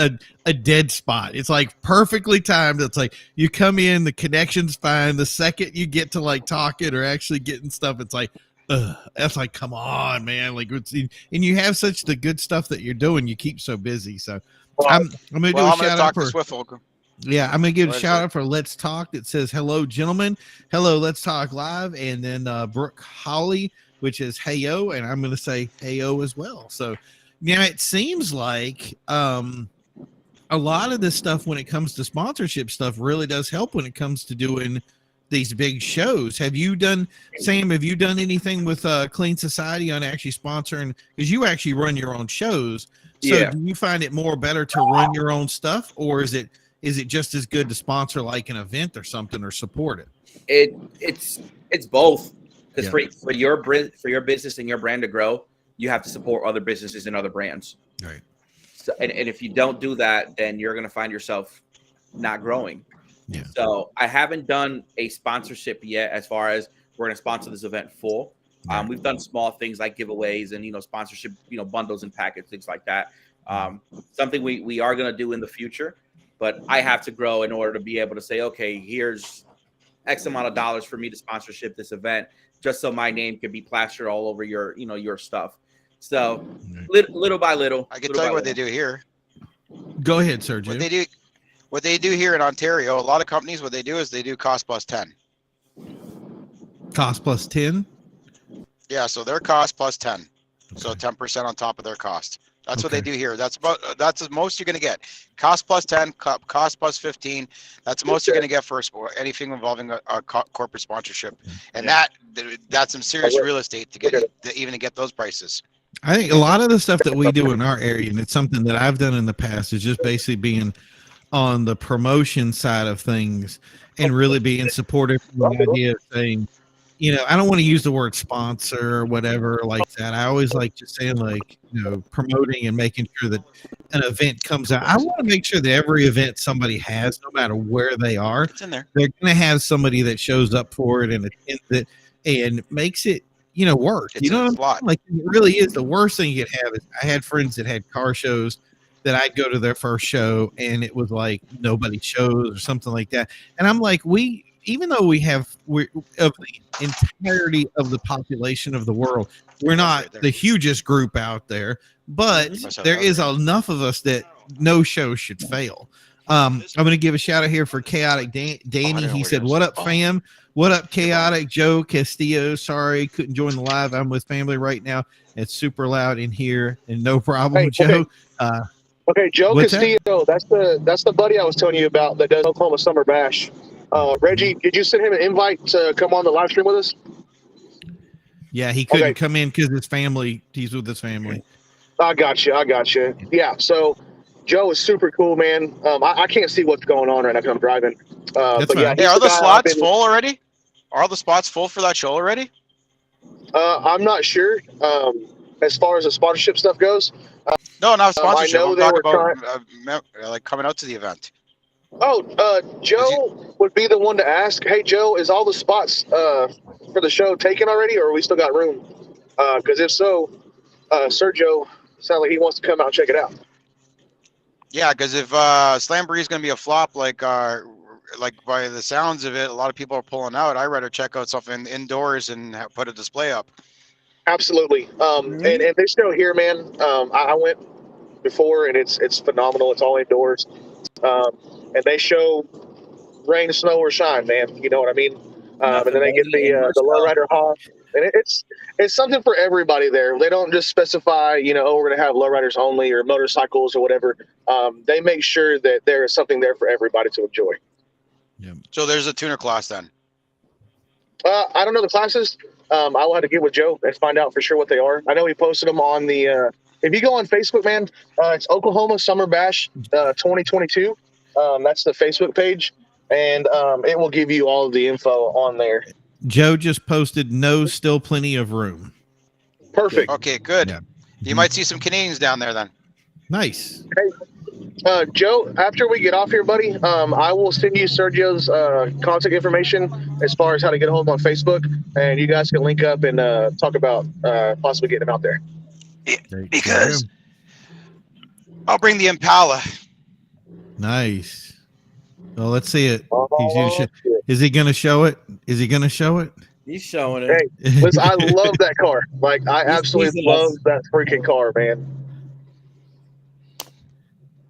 a dead spot. It's like perfectly timed. It's like you come in, the connection's fine. The second you get to like talking or actually getting stuff, it's like, that's like, come on, man. Like, and you have such the good stuff that you're doing. You keep so busy. So I'm gonna do a shout out for Swiffle. Yeah, I'm going to give a shout out for Let's Talk that says, hello, gentlemen. Hello, Let's Talk Live. And then Brooke Holly, which is heyo. And I'm going to say heyo as well. So, yeah, it seems like a lot of this stuff when it comes to sponsorship stuff really does help when it comes to doing these big shows. Have you done, Sam, have you done anything with Clean Society on actually sponsoring? Because you actually run your own shows. So Yeah. do you find it more better to run your own stuff, or is it just as good to sponsor like an event or something or support it? It's both, because Yeah. for your business and your brand to grow, you have to support other businesses and other brands. Right. So, and if you don't do that, then you're going to find yourself not growing. Yeah. So I haven't done a sponsorship yet as far as we're going to sponsor this event full. We've done small things like giveaways and, sponsorship, bundles and packets, things like that. Something we are going to do in the future. But I have to grow in order to be able to say, okay, here's X amount of dollars for me to sponsorship this event, just so my name can be plastered all over your, your stuff. So little by little. I can tell you what they do here. Go ahead, Sergio. What they do here in Ontario, a lot of companies, what they do is they do cost plus 10. Cost plus 10? Yeah, so their cost plus 10. Okay. So 10% on top of their cost. That's what they do here. That's the most you're going to get. Cost plus 10, cost plus 15. That's the most you're going to get for anything involving a corporate sponsorship. And that's some serious real estate to even get those prices. I think a lot of the stuff that we do in our area, and it's something that I've done in the past, is just basically being on the promotion side of things and really being supportive of the idea of saying, I don't want to use the word sponsor or whatever like that. I always like just saying like, promoting and making sure that an event comes out. I want to make sure that every event somebody has, no matter where they are, it's in there. They're going to have somebody that shows up for it and attends it and makes it, work. It's what I'm saying? Like, it really is. The worst thing you could have is I had friends that had car shows that I'd go to their first show and it was like nobody shows or something like that. And I'm like, even though we're of the entirety of the population of the world, we're not the hugest group out there, but there is enough of us that no show should fail. I'm going to give a shout out here for Chaotic Danny. He said, "What up, fam? What up, Chaotic Joe Castillo? Sorry, couldn't join the live. I'm with family right now. It's super loud in here, and no problem, Joe." Okay, Joe Castillo. That's the buddy I was telling you about that does Oklahoma Summer Bash. Reggie, did you send him an invite to come on the live stream with us? Yeah, he couldn't come in because he's with his family. I got you. Yeah, so Joe is super cool, man. I can't see what's going on right now because I'm driving. That's fine. Are the slots full already? Are all the spots full for that show already? I'm not sure. As far as the sponsorship stuff goes. No, not sponsorship. I'm talking about like coming out to the event. Joe would be the one to ask. Hey, Joe, is all the spots for the show taken already, or we still got room? Because if so, Sergio sounds like he wants to come out and check it out. Yeah, because if Slamboree is going to be a flop, like by the sounds of it, a lot of people are pulling out. I'd rather check out stuff indoors and put a display up. Absolutely. And this show here, man, I went before, and it's phenomenal. It's all indoors. And they show rain, snow, or shine, man. You know what I mean? And then they get Nothing but the snow. lowrider hog, and it's something for everybody there. They don't just specify, oh, we're going to have lowriders only or motorcycles or whatever. They make sure that there is something there for everybody to enjoy. So there's a tuner class then. I don't know the classes. I will have to get with Joe and find out for sure what they are. I know he posted them on the. If you go on Facebook, man, it's Oklahoma Summer Bash 2022. That's the Facebook page, and it will give you all of the info on there. Joe just posted no, still plenty of room. Perfect. Okay, good. Yeah. You might see some Canadians down there then. Nice. Joe, after we get off here, buddy, I will send you Sergio's contact information as far as how to get a hold of him on Facebook, and you guys can link up and talk about possibly getting him out there. Because I'll bring the Impala. Nice. Well, let's see it. Oh, Is he going to show it? Is he going to show it? He's showing it. hey, listen, I love that car. Like, I absolutely love that freaking car, man.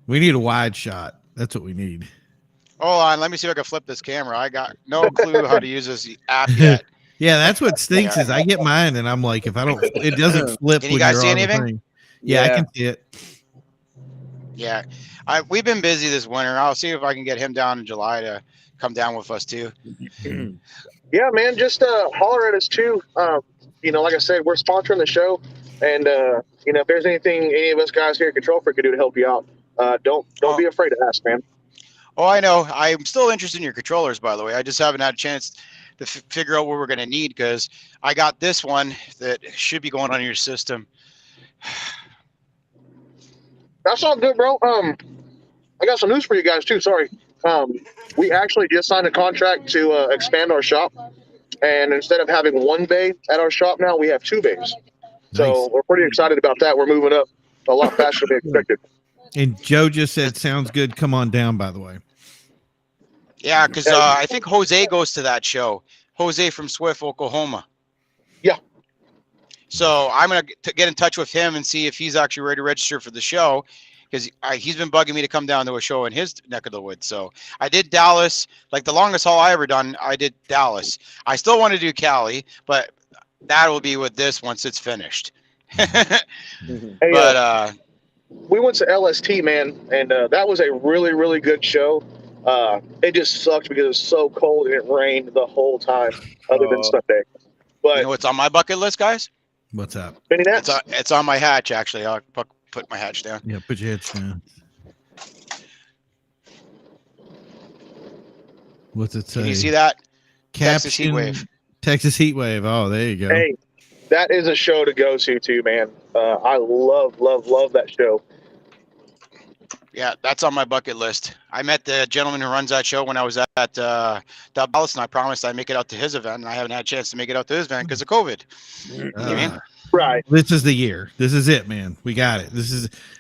We need a wide shot. That's what we need. Hold on, let me see if I can flip this camera. I got no clue how to use this app yet. Yeah, that's what stinks is I get mine and I'm like, if I don't, it doesn't flip. Can you guys see on the anything? thing. Yeah, I can see it. Yeah, we've been busy this winter. I'll see if I can get him down in July to come down with us too. Yeah, man, just holler at us too. Like I said, we're sponsoring the show, and if there's anything any of us guys here at ControlFreq can do to help you out, don't be afraid to ask, man. Oh, I know. I'm still interested in your controllers, by the way. I just haven't had a chance to figure out what we're going to need because I got this one that should be going on your system. That's all good, bro. I got some news for you guys too. Sorry. We actually just signed a contract to expand our shop, and instead of having one bay at our shop now, we have 2 bays. So we're pretty excited about that. We're moving up a lot faster than we expected. And Joe just said, sounds good. Come on down, by the way. Yeah, because I think Jose goes to that show. Jose from Swift, Oklahoma. Yeah. So I'm going to get in touch with him and see if he's actually ready to register for the show because he's been bugging me to come down to a show in his neck of the woods. So I did Dallas. Like the longest haul I ever done, I did Dallas. I still want to do Cali, but that will be with this once it's finished. Hey, But we went to LST, man, and that was a really, really good show. It just sucked because it was so cold and it rained the whole time, other than Sunday. But you know what's on my bucket list, guys? What's up? Benny Nats? It's on my hatch, actually. I'll put my hatch down. Yeah, put your heads down. What's it say? Can you see that? Caption, Texas heat wave. Texas heat wave. Oh, there you go. Hey, that is a show to go to too, man. I love that show. Yeah, that's on my bucket list. I met the gentleman who runs that show when I was at Dallas, and I promised I'd make it out to his event, and I haven't had a chance to make it out to his event because of COVID. You know what I mean? Right. This is the year. This is it, man. We got it. This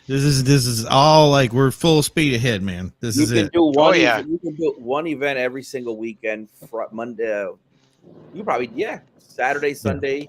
is all like we're full speed ahead, man. This is it. You can do one event every single weekend. Monday, you probably Saturday, Sunday,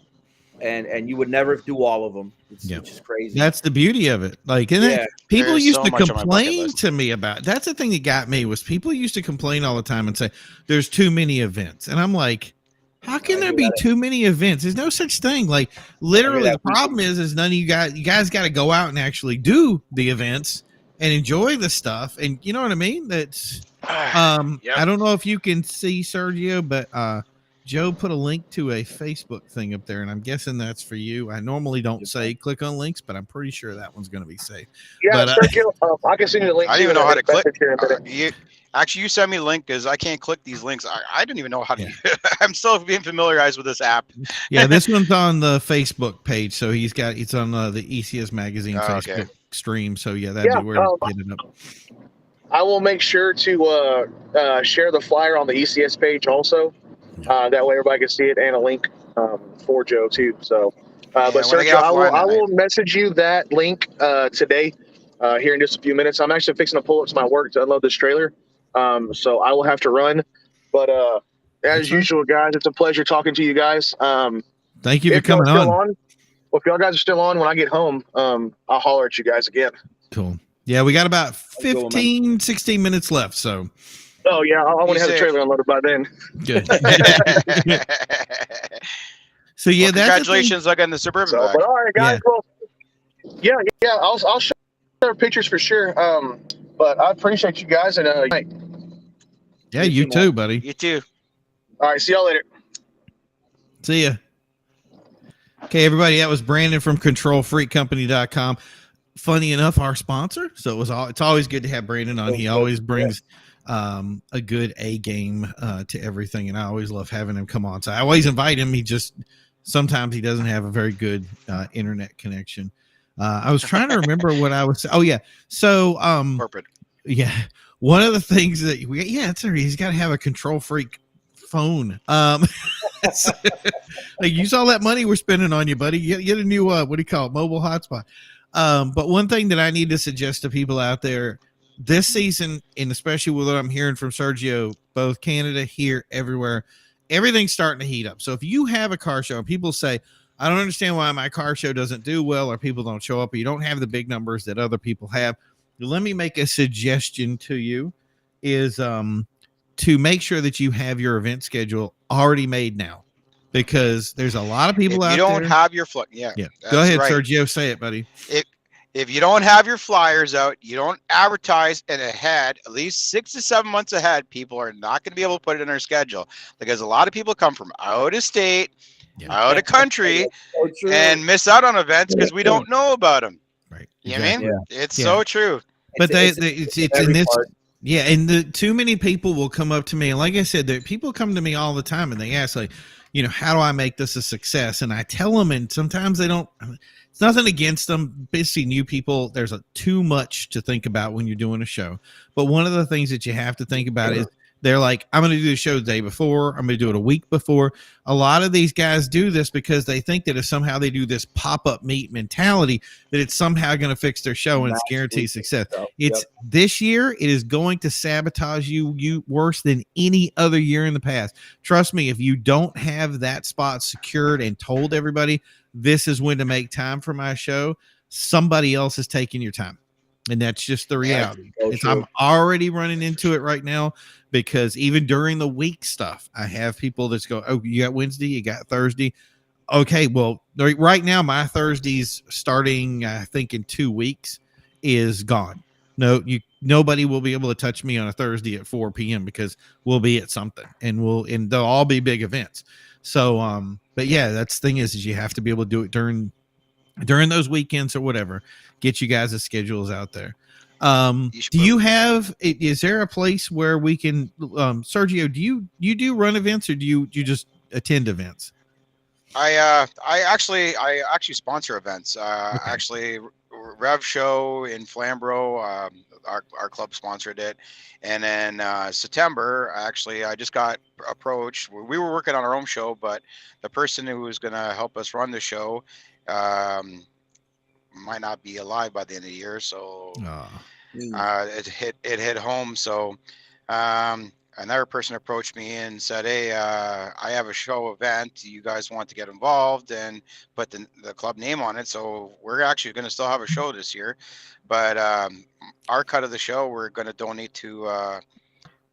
and you would never do all of them. Which is crazy. That's the beauty of it. Like, people There's used so to much on my bucket complain list. to me about. That's the thing that got me was people used to complain all the time and say there's too many events, and I'm like, how can there be too many events? There's no such thing. Like, literally, the problem is none of you guys got to go out and actually do the events and enjoy the stuff, and you know what I mean. That's I don't know if you can see Sergio, but Joe put a link to a Facebook thing up there, and I'm guessing that's for you. I normally don't say click on links, but I'm pretty sure that one's going to be safe. Yeah, but, Sergio, I can send you the link. I don't even know how to click. You send me a link because I can't click these links. I don't even know how to. I'm still being familiarized with this app. Yeah, this one's on the Facebook page, so it's on the ECS magazine Facebook stream. So that'd be where to get it up. I will make sure to share the flyer on the ECS page also. That way everybody can see it, and a link for Joe too. So, but Sergio, I will message you that link today here in just a few minutes. I'm actually fixing to pull up to my work to unload this trailer, so I will have to run. But as usual, guys, it's a pleasure talking to you guys. Thank you for coming on. Well, if y'all guys are still on when I get home, I'll holler at you guys again. Cool. Yeah, we got about 16 minutes left, so. Oh yeah, I want to have the safe. trailer unloaded by then. Good. So yeah, well, that's congratulations on getting the Suburban So, back. but all right, guys. Yeah. Well, yeah, I'll share pictures for sure. But I appreciate you guys, and Yeah, you too, buddy. You too. all right, see y'all later. See ya. Okay, everybody, that was Brandon from ControlFreqCompany.com. Funny enough, our sponsor. So it's always good to have Brandon on. He always brings a good A game to everything, and I always love having him come on. So I always invite him. Sometimes he doesn't have a very good internet connection. I was trying to remember what I was. Oh yeah. So Corporate. yeah, one of the things that he's got to have a Control Freq phone. Like, use all that money we're spending on you, buddy. Get a new what do you call it, mobile hotspot. But one thing that I need to suggest to people out there this season, and especially with what I'm hearing from Sergio, both Canada, here, everywhere, everything's starting to heat up. So if you have a car show and people say, I don't understand why my car show doesn't do well, or people don't show up, or you don't have the big numbers that other people have, let me make a suggestion to you is to make sure that you have your event schedule already made now, because there's a lot of people out there. You don't have your Yeah. Go ahead, right. Sergio, say it, buddy. If you don't have your flyers out, you don't advertise it ahead, at least 6 to 7 months ahead, people are not going to be able to put it in their schedule, because a lot of people come from out of state, out of country, and miss out on events because we don't know about them. Right. You know what I mean? Yeah. It's so true. But it's in this. Yeah, and too many people will come up to me, and like I said, people come to me all the time, and they ask, like, how do I make this a success? And I tell them, and sometimes they don't. It's nothing against them. Basically, new people, there's too much to think about when you're doing a show. But one of the things that you have to think about is, they're like, I'm going to do the show the day before. I'm going to do it a week before. A lot of these guys do this because they think that if somehow they do this pop-up meet mentality, that it's somehow going to fix their show and it's guaranteed success. This year, it is going to sabotage you worse than any other year in the past. Trust me, if you don't have that spot secured and told everybody, this is when to make time for my show, somebody else is taking your time. And that's just the reality. I'm already running into it right now, because even during the week stuff, I have people that go, oh, you got Wednesday, you got Thursday. Okay, well, right now, my Thursdays starting, I think, in 2 weeks is gone. Nobody will be able to touch me on a Thursday at 4 p.m. because we'll be at something, and they'll all be big events. So, but yeah, that's the thing is you have to be able to do it during those weekends or whatever. Get you guys' schedules out there. Do you have? Is there a place where we can, Sergio? Do you do run events, or do you just attend events? I actually sponsor events. Actually, Rev Show in Flamborough, our club sponsored it, and then September, actually, I just got approached. We were working on our own show, but the person who was going to help us run the show might not be alive by the end of the year, so it hit home. So another person approached me and said, hey, I have a show event, do you guys want to get involved and put the club name on it? So we're actually going to still have a show this year, but our cut of the show we're going to donate to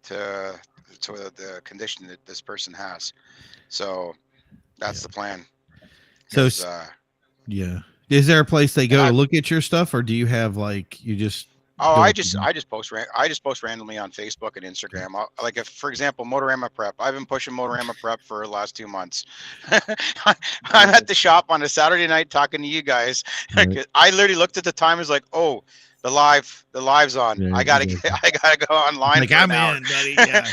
the condition that this person has. So that's the plan. So yeah, is there a place they go to look at your stuff, or do you have you just? Oh, I just post randomly on Facebook and Instagram. Like, if, for example, Motorama Prep, I've been pushing Motorama Prep for the last 2 months. I'm at the shop on a Saturday night talking to you guys. Right. I literally looked at the time, was like, oh, the live's on. Yeah, I gotta go online. Like, I'm in, buddy. Yeah.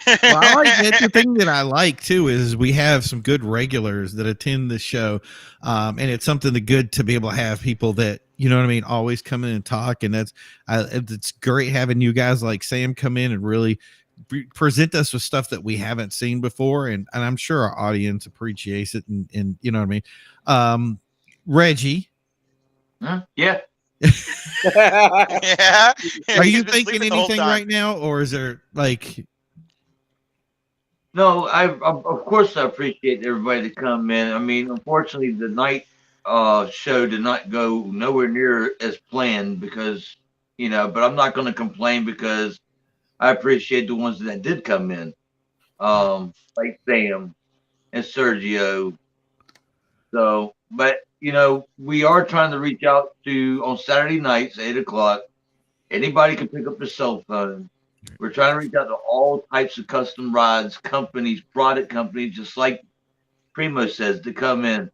Well, I like that. The thing that I like too is we have some good regulars that attend the show, and it's something good to be able to have people that, you know what I mean, always come in and talk, and it's great having you guys like Sam come in and really present us with stuff that we haven't seen before, and I'm sure our audience appreciates it, and you know what I mean. Reggie. Huh? Yeah. Yeah. Are you thinking anything right now, or is there No, of course I appreciate everybody to come in. I mean, unfortunately, the night show did not go nowhere near as planned because, but I'm not going to complain because I appreciate the ones that did come in, like Sam and Sergio. So, but we are trying to reach out to on Saturday nights, 8 o'clock. Anybody can pick up their cell phone. We're trying to reach out to all types of custom rods companies, product companies, just like Primo says, to come in.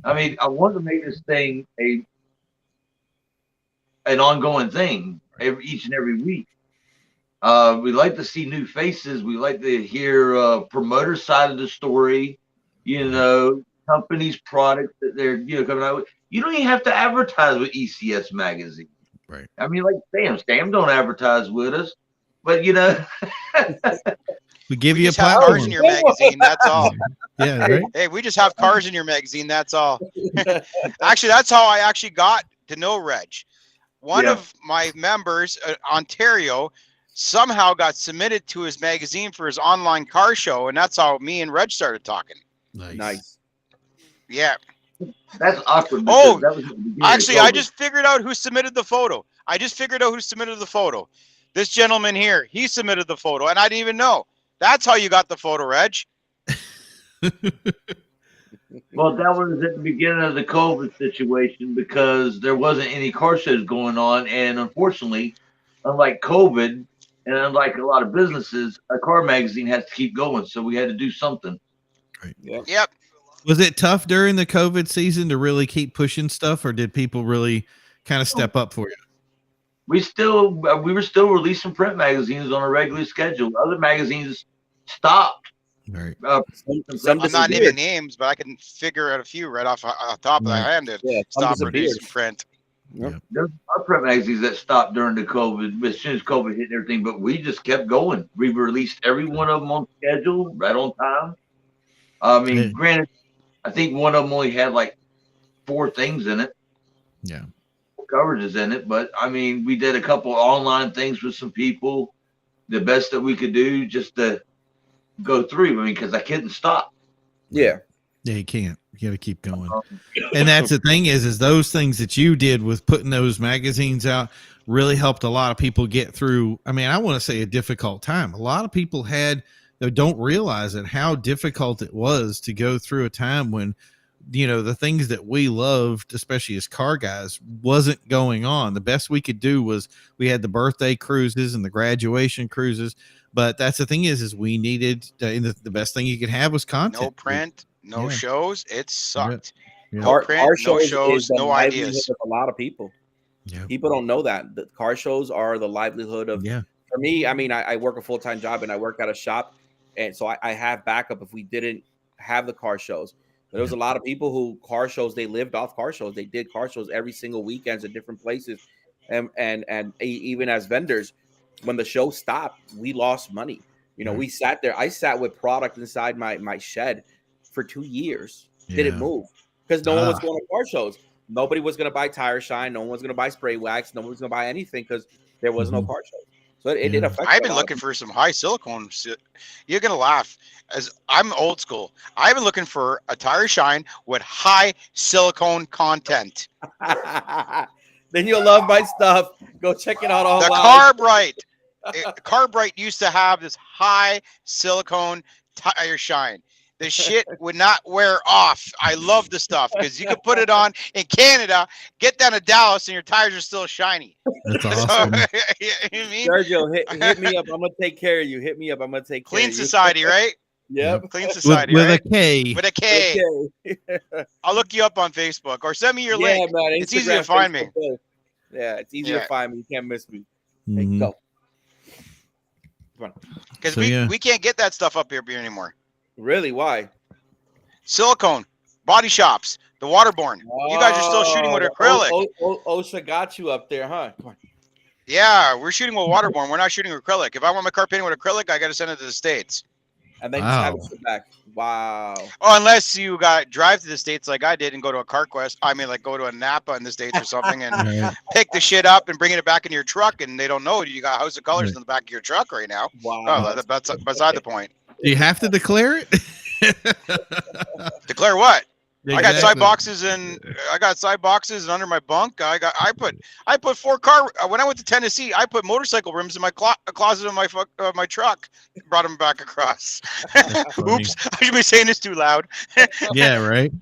I mean, I want to make this thing an ongoing thing each and every week. We like to see new faces. We like to hear promoter side of the story. Companies' products that they're coming out with. You don't even have to advertise with ECS magazine. Right. I mean, like Sam don't advertise with us, but we give you a just have platform. cars in your magazine. That's all. Yeah. Right. Hey, we just have cars in your magazine. That's all. Actually, that's how I actually got to know Reg. One of my members, Ontario, somehow got submitted to his magazine for his online car show, and that's how me and Reg started talking. Nice. Yeah. That's awkward. Oh, that was actually, I just figured out who submitted the photo. This gentleman here, he submitted the photo, and I didn't even know. That's how you got the photo, Reg. Well, that was at the beginning of the COVID situation because there wasn't any car shows going on, and unfortunately, unlike COVID and unlike a lot of businesses, a car magazine has to keep going, so we had to do something. Right. Yep. Was it tough during the COVID season to really keep pushing stuff, or did people really kind of step up for you? We were still releasing print magazines on a regular schedule. Other magazines stopped. Right. I'm not naming names, but I can figure out a few right off the top of the hand that stopped releasing print. Yep. There's our print magazines that stopped during the COVID, as soon as COVID hit and everything, but we just kept going. We released every one of them on schedule, right on time. I mean, granted, I think one of them only had like 4 things in it. Yeah. 4 coverages in it, but I mean, we did a couple online things with some people, the best that we could do just to go through. I mean, because I couldn't stop. Yeah. Yeah, you can't. You got to keep going. And that's the thing is those things that you did with putting those magazines out really helped a lot of people get through. I mean, I want to say a difficult time. A lot of people don't realize it, how difficult it was to go through a time when, the things that we loved, especially as car guys, wasn't going on. The best we could do was we had the birthday cruises and the graduation cruises. But that's the thing is we needed the best thing you could have was content. No print, no shows. It sucked. Yeah. No print, no shows, no ideas. Of a lot of people. Yeah. People don't know that the car shows are the livelihood of. Yeah. For me, I mean, I work a full-time job and I work at a shop, and so I have backup if we didn't have the car shows. But there was a lot of people who car shows, they lived off car shows. They did car shows every single weekends at different places, and even as vendors, when the show stopped, we lost money. We sat there. I sat with product inside my shed for 2 years. Didn't move because no one was going to car shows. Nobody was going to buy tire shine. No one was going to buy spray wax. No one was going to buy anything because there was no car shows. So it did affect. I've been looking for some high silicone. You're gonna laugh, as I'm old school. I've been looking for a tire shine with high silicone content. Then you'll love my stuff. Go check it out online. The Carbright used to have this high silicone tire shine. The shit would not wear off. I love the stuff because you could put it on in Canada, get down to Dallas, and your tires are still shiny. That's awesome. You know what I mean? Sergio, hit me up. I'm gonna take care of you. Hit me up. I'm gonna take care Clean of you. Society, right? Yep. Clean Society, with right? a K. With a K. Okay. I'll look you up on Facebook or send me your link. Man, it's easy to find me. Yeah, it's easy to find me. You can't miss me. Hey, Mhm. go. Come on. Because we can't get that stuff up here anymore. Really? Why? Silicone, body shops, the waterborne. You guys are still shooting with acrylic. OSHA got you up there, huh? Come on. Yeah, we're shooting with waterborne. We're not shooting acrylic. If I want my car painted with acrylic, I got to send it to the States. And then just have it shipped back. Wow. Oh, unless you drive to the States like I did and go to a CarQuest. I mean, like go to a Napa in the States or something and pick the shit up and bring it back into your truck, and they don't know you got House of Colors in the back of your truck right now. Wow. Oh, that's beside the point. Do you have to declare it? Declare what? I got side boxes and under my bunk. I put 4 car when I went to Tennessee. I put motorcycle rims in my closet of my truck. Brought them back across. Oops, I should be saying this too loud. Yeah, right.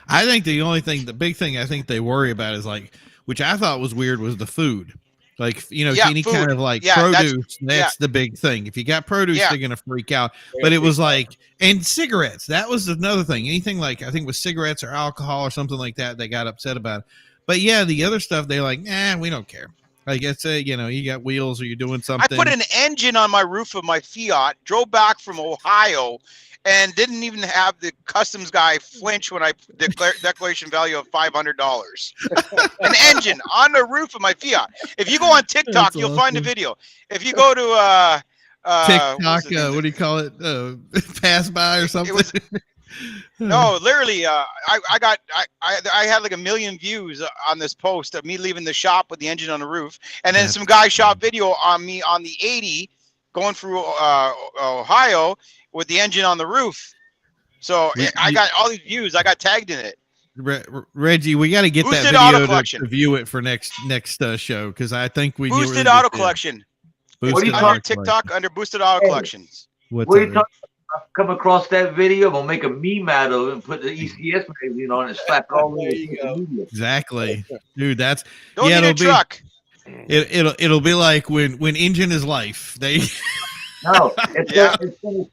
I think the big thing I think they worry about is like, which I thought was weird, was the food. Like, any food. kind of like produce, that's the big thing. If you got produce, they're going to freak out. But it was like, and cigarettes, that was another thing. Anything like, I think with cigarettes or alcohol or something like that, they got upset about. But yeah, the other stuff, they're like, we don't care. Like, it's you got wheels or you're doing something. I put an engine on my roof of my Fiat, drove back from Ohio, and didn't even have the customs guy flinch when I declaration value of $500. An engine on the roof of my Fiat. If you go on TikTok, you'll find the video. If you go to TikTok, what do you call it? Pass by or something? No, literally, I had like 1 million views on this post of me leaving the shop with the engine on the roof, and then some guy shot video on me on the 80 going through Ohio with the engine on the roof. So I got all these views. I got tagged in it. Reggie, we got to get Boosted that video to view it for next show, because I think we Boosted Auto Collection. Boosted under TikTok under Boosted Auto Collections. What are you talking about? Come across that video, we'll make a meme out of it and put the ECS magazine on it and slap it all over the media. Exactly, dude. That's don't need a truck. It'll be like when engine is life. No, it's going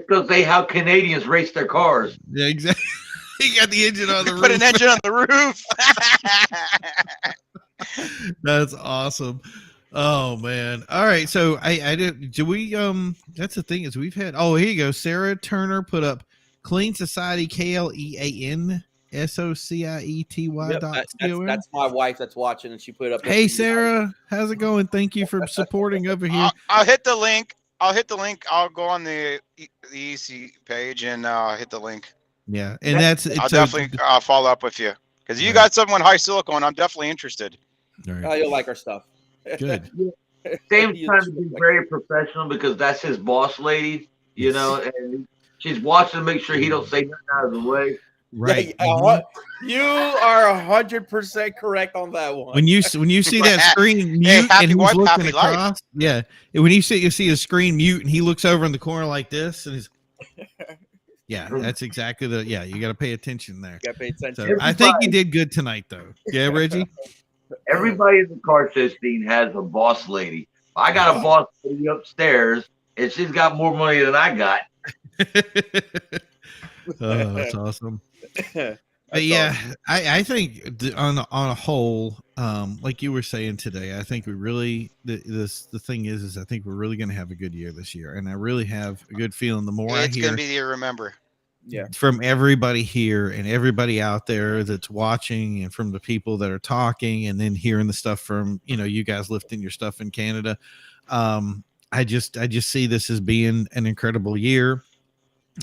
to say how Canadians race their cars. Yeah, exactly. He got the engine on the roof. Put an engine on the roof. That's awesome. Oh man. All right. So do we that's the thing is we've had, here you go. Sarah Turner put up Klean Society, KLEAN SOCIETY.com. That's my wife that's watching, and she put it up. Hey Sarah, how's it going? Thank you for supporting over here. I'll hit the link. I'll go on the EC page and hit the link. Yeah, and I'll definitely follow up with you, because you got someone high silicone. I'm definitely interested. Right. You'll like our stuff. Good. Same time to be very professional, because that's his boss lady, and she's watching to make sure he don't say nothing out of the way. Right. You are 100% correct on that one. When you see that screen mute and he's looking across, when you see his screen mute and he looks over in the corner like this, and he's that's exactly you got to pay attention there. Got to pay attention. So I think you did good tonight, though. Yeah, Reggie. Everybody in the car show scene has a boss lady. I got a boss lady upstairs, and she's got more money than I got. Oh, that's awesome. But yeah, I think on a whole, like you were saying today, I think we really the thing is I think we're really going to have a good year this year, and I really have a good feeling. The more I hear, it's going to be the year to remember. Yeah, from everybody here and everybody out there that's watching, and from the people that are talking, and then hearing the stuff from you guys lifting your stuff in Canada. I just see this as being an incredible year.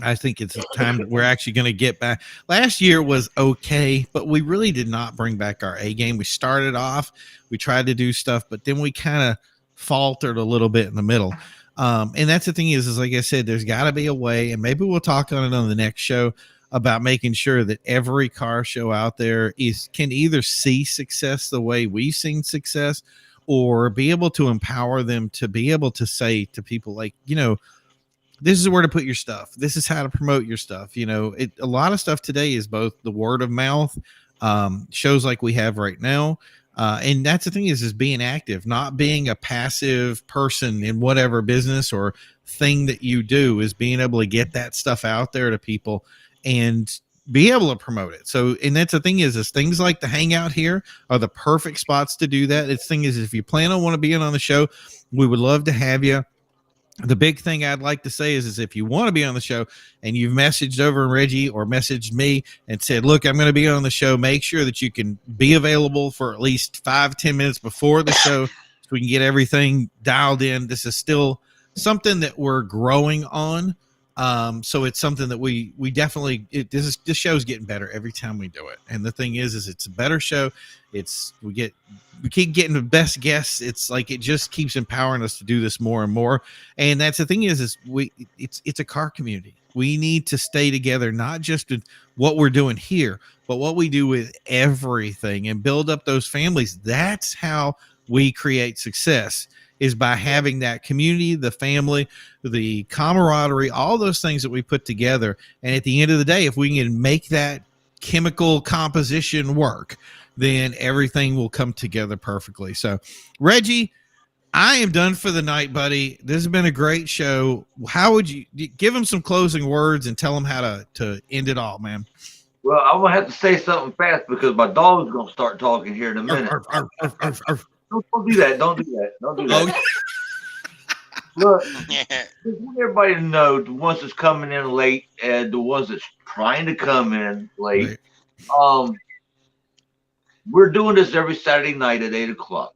I think it's a time that we're actually going to get back. Last year was okay, but we really did not bring back our A game. We started off, we tried to do stuff, but then we kind of faltered a little bit in the middle. And that's the thing is like I said, there's got to be a way, and maybe we'll talk on it on the next show, about making sure that every car show out there can either see success the way we've seen success, or be able to empower them to be able to say to people like, this is where to put your stuff. This is how to promote your stuff. A lot of stuff today is both the word of mouth, shows like we have right now. And that's the thing is being active, not being a passive person in whatever business or thing that you do, is being able to get that stuff out there to people and be able to promote it. So, and that's the thing is things like the Hangout here are the perfect spots to do that. It's thing is, if you plan on want to be in on the show, we would love to have you. The big thing I'd like to say is if you want to be on the show and you've messaged over Reggie or messaged me and said, look, I'm going to be on the show, make sure that you can be available for at least 5-10 minutes before the show so we can get everything dialed in. This is still something that we're growing on. So it's something that we definitely, this show's getting better every time we do it. And the thing is it's a better show. We keep getting the best guests. It's like, it just keeps empowering us to do this more and more. And that's the thing is it's a car community. We need to stay together, not just in what we're doing here, but what we do with everything, and build up those families. That's how we create success, is by having that community, the family, the camaraderie, all those things that we put together. And at the end of the day, if we can make that chemical composition work, then everything will come together perfectly. So, Reggie, I am done for the night, buddy. This has been a great show. How would you give them some closing words and tell them how to end it all, man? Well, I'm gonna have to say something fast because my dog's gonna start talking here in a minute. Don't do that. Don't do that. Don't do that. Okay. Look, just want everybody to know, the ones that's coming in late and the ones that's trying to come in late. Right. We're doing this every Saturday night at 8:00.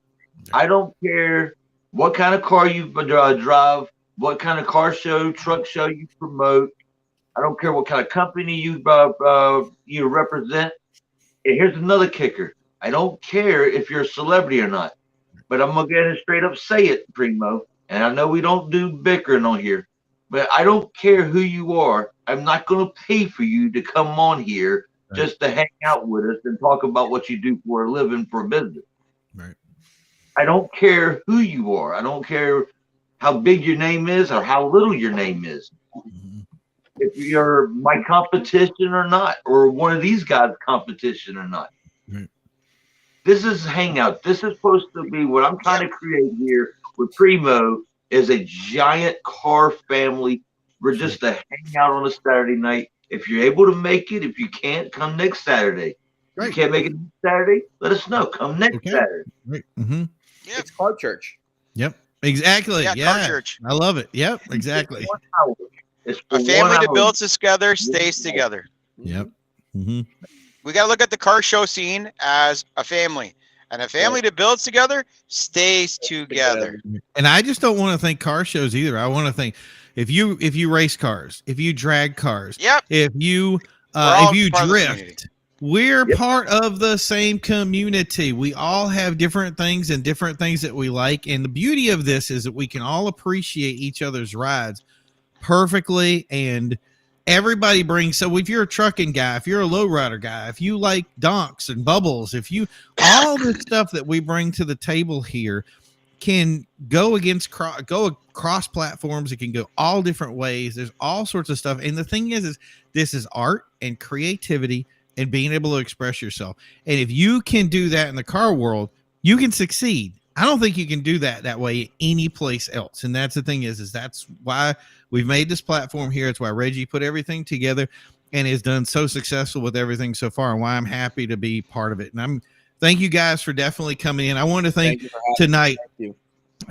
I don't care what kind of car you drive, what kind of car show, truck show you promote. I don't care what kind of company you represent. And here's another kicker. I don't care if you're a celebrity or not, but I'm going to get it straight up say it, Primo. And I know we don't do bickering on here, but I don't care who you are. I'm not going to pay for you to come on here just to hang out with us and talk about what you do for a living, for a business. Right. I don't care who you are. I don't care how big your name is or how little your name is. Mm-hmm. If you're my competition or not, or one of these guys' competition or not. Right. This is Hangout. This is supposed to be what I'm trying to create here with Primo, is a giant car family. We're just to hang out on a Saturday night. If you're able to make it, if you can't, come next Saturday. Right. You can't make it Saturday, let us know. Come next Saturday. Right. Mm-hmm. Yeah. It's car church. Yep. Exactly. Yeah. Car church. I love it. Yep. Exactly. It's a family that builds together stays together. Yep. Mm-hmm. We got to look at the car show scene as a family, and a family that builds together stays together. And I just don't want to think car shows either. I want to think if you race cars, if you drag cars, if you drift, we're part of the same community. We all have different things and different things that we like. And the beauty of this is that we can all appreciate each other's rides perfectly, and everybody brings. So if you're a trucking guy, if you're a lowrider guy, if you like donks and bubbles, if you, all the stuff that we bring to the table here can go across platforms. It can go all different ways. There's all sorts of stuff. And the thing is this is art and creativity and being able to express yourself. And if you can do that in the car world, you can succeed. I don't think you can do that way any place else. And that's the thing is that's why we've made this platform here. It's why Reggie put everything together and has done so successful with everything so far, and why I'm happy to be part of it. And thank you guys for definitely coming in. I want to thank tonight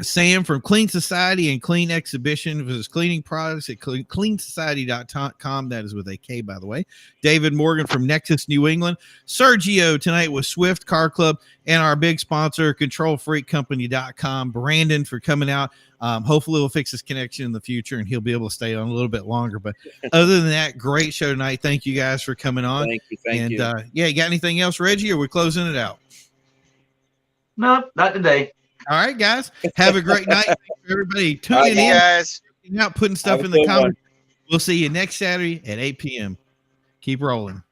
Sam from Clean Society and Clean Exhibition for his cleaning products at cleansociety.com. That is with a K, by the way. David Morgan from Nexxus, New England. Sergio tonight with Swift Car Club, and our big sponsor, ControlFreqCompany.com. Brandon for coming out. Hopefully we'll fix his connection in the future and he'll be able to stay on a little bit longer. But other than that, great show tonight. Thank you guys for coming on. Thank you. You got anything else, Reggie, or we're closing it out? No, not today. All right, guys. Have a great night. Everybody tuning in. Guys. Out, putting stuff in the comments. We'll see you next Saturday at 8 p.m. Keep rolling.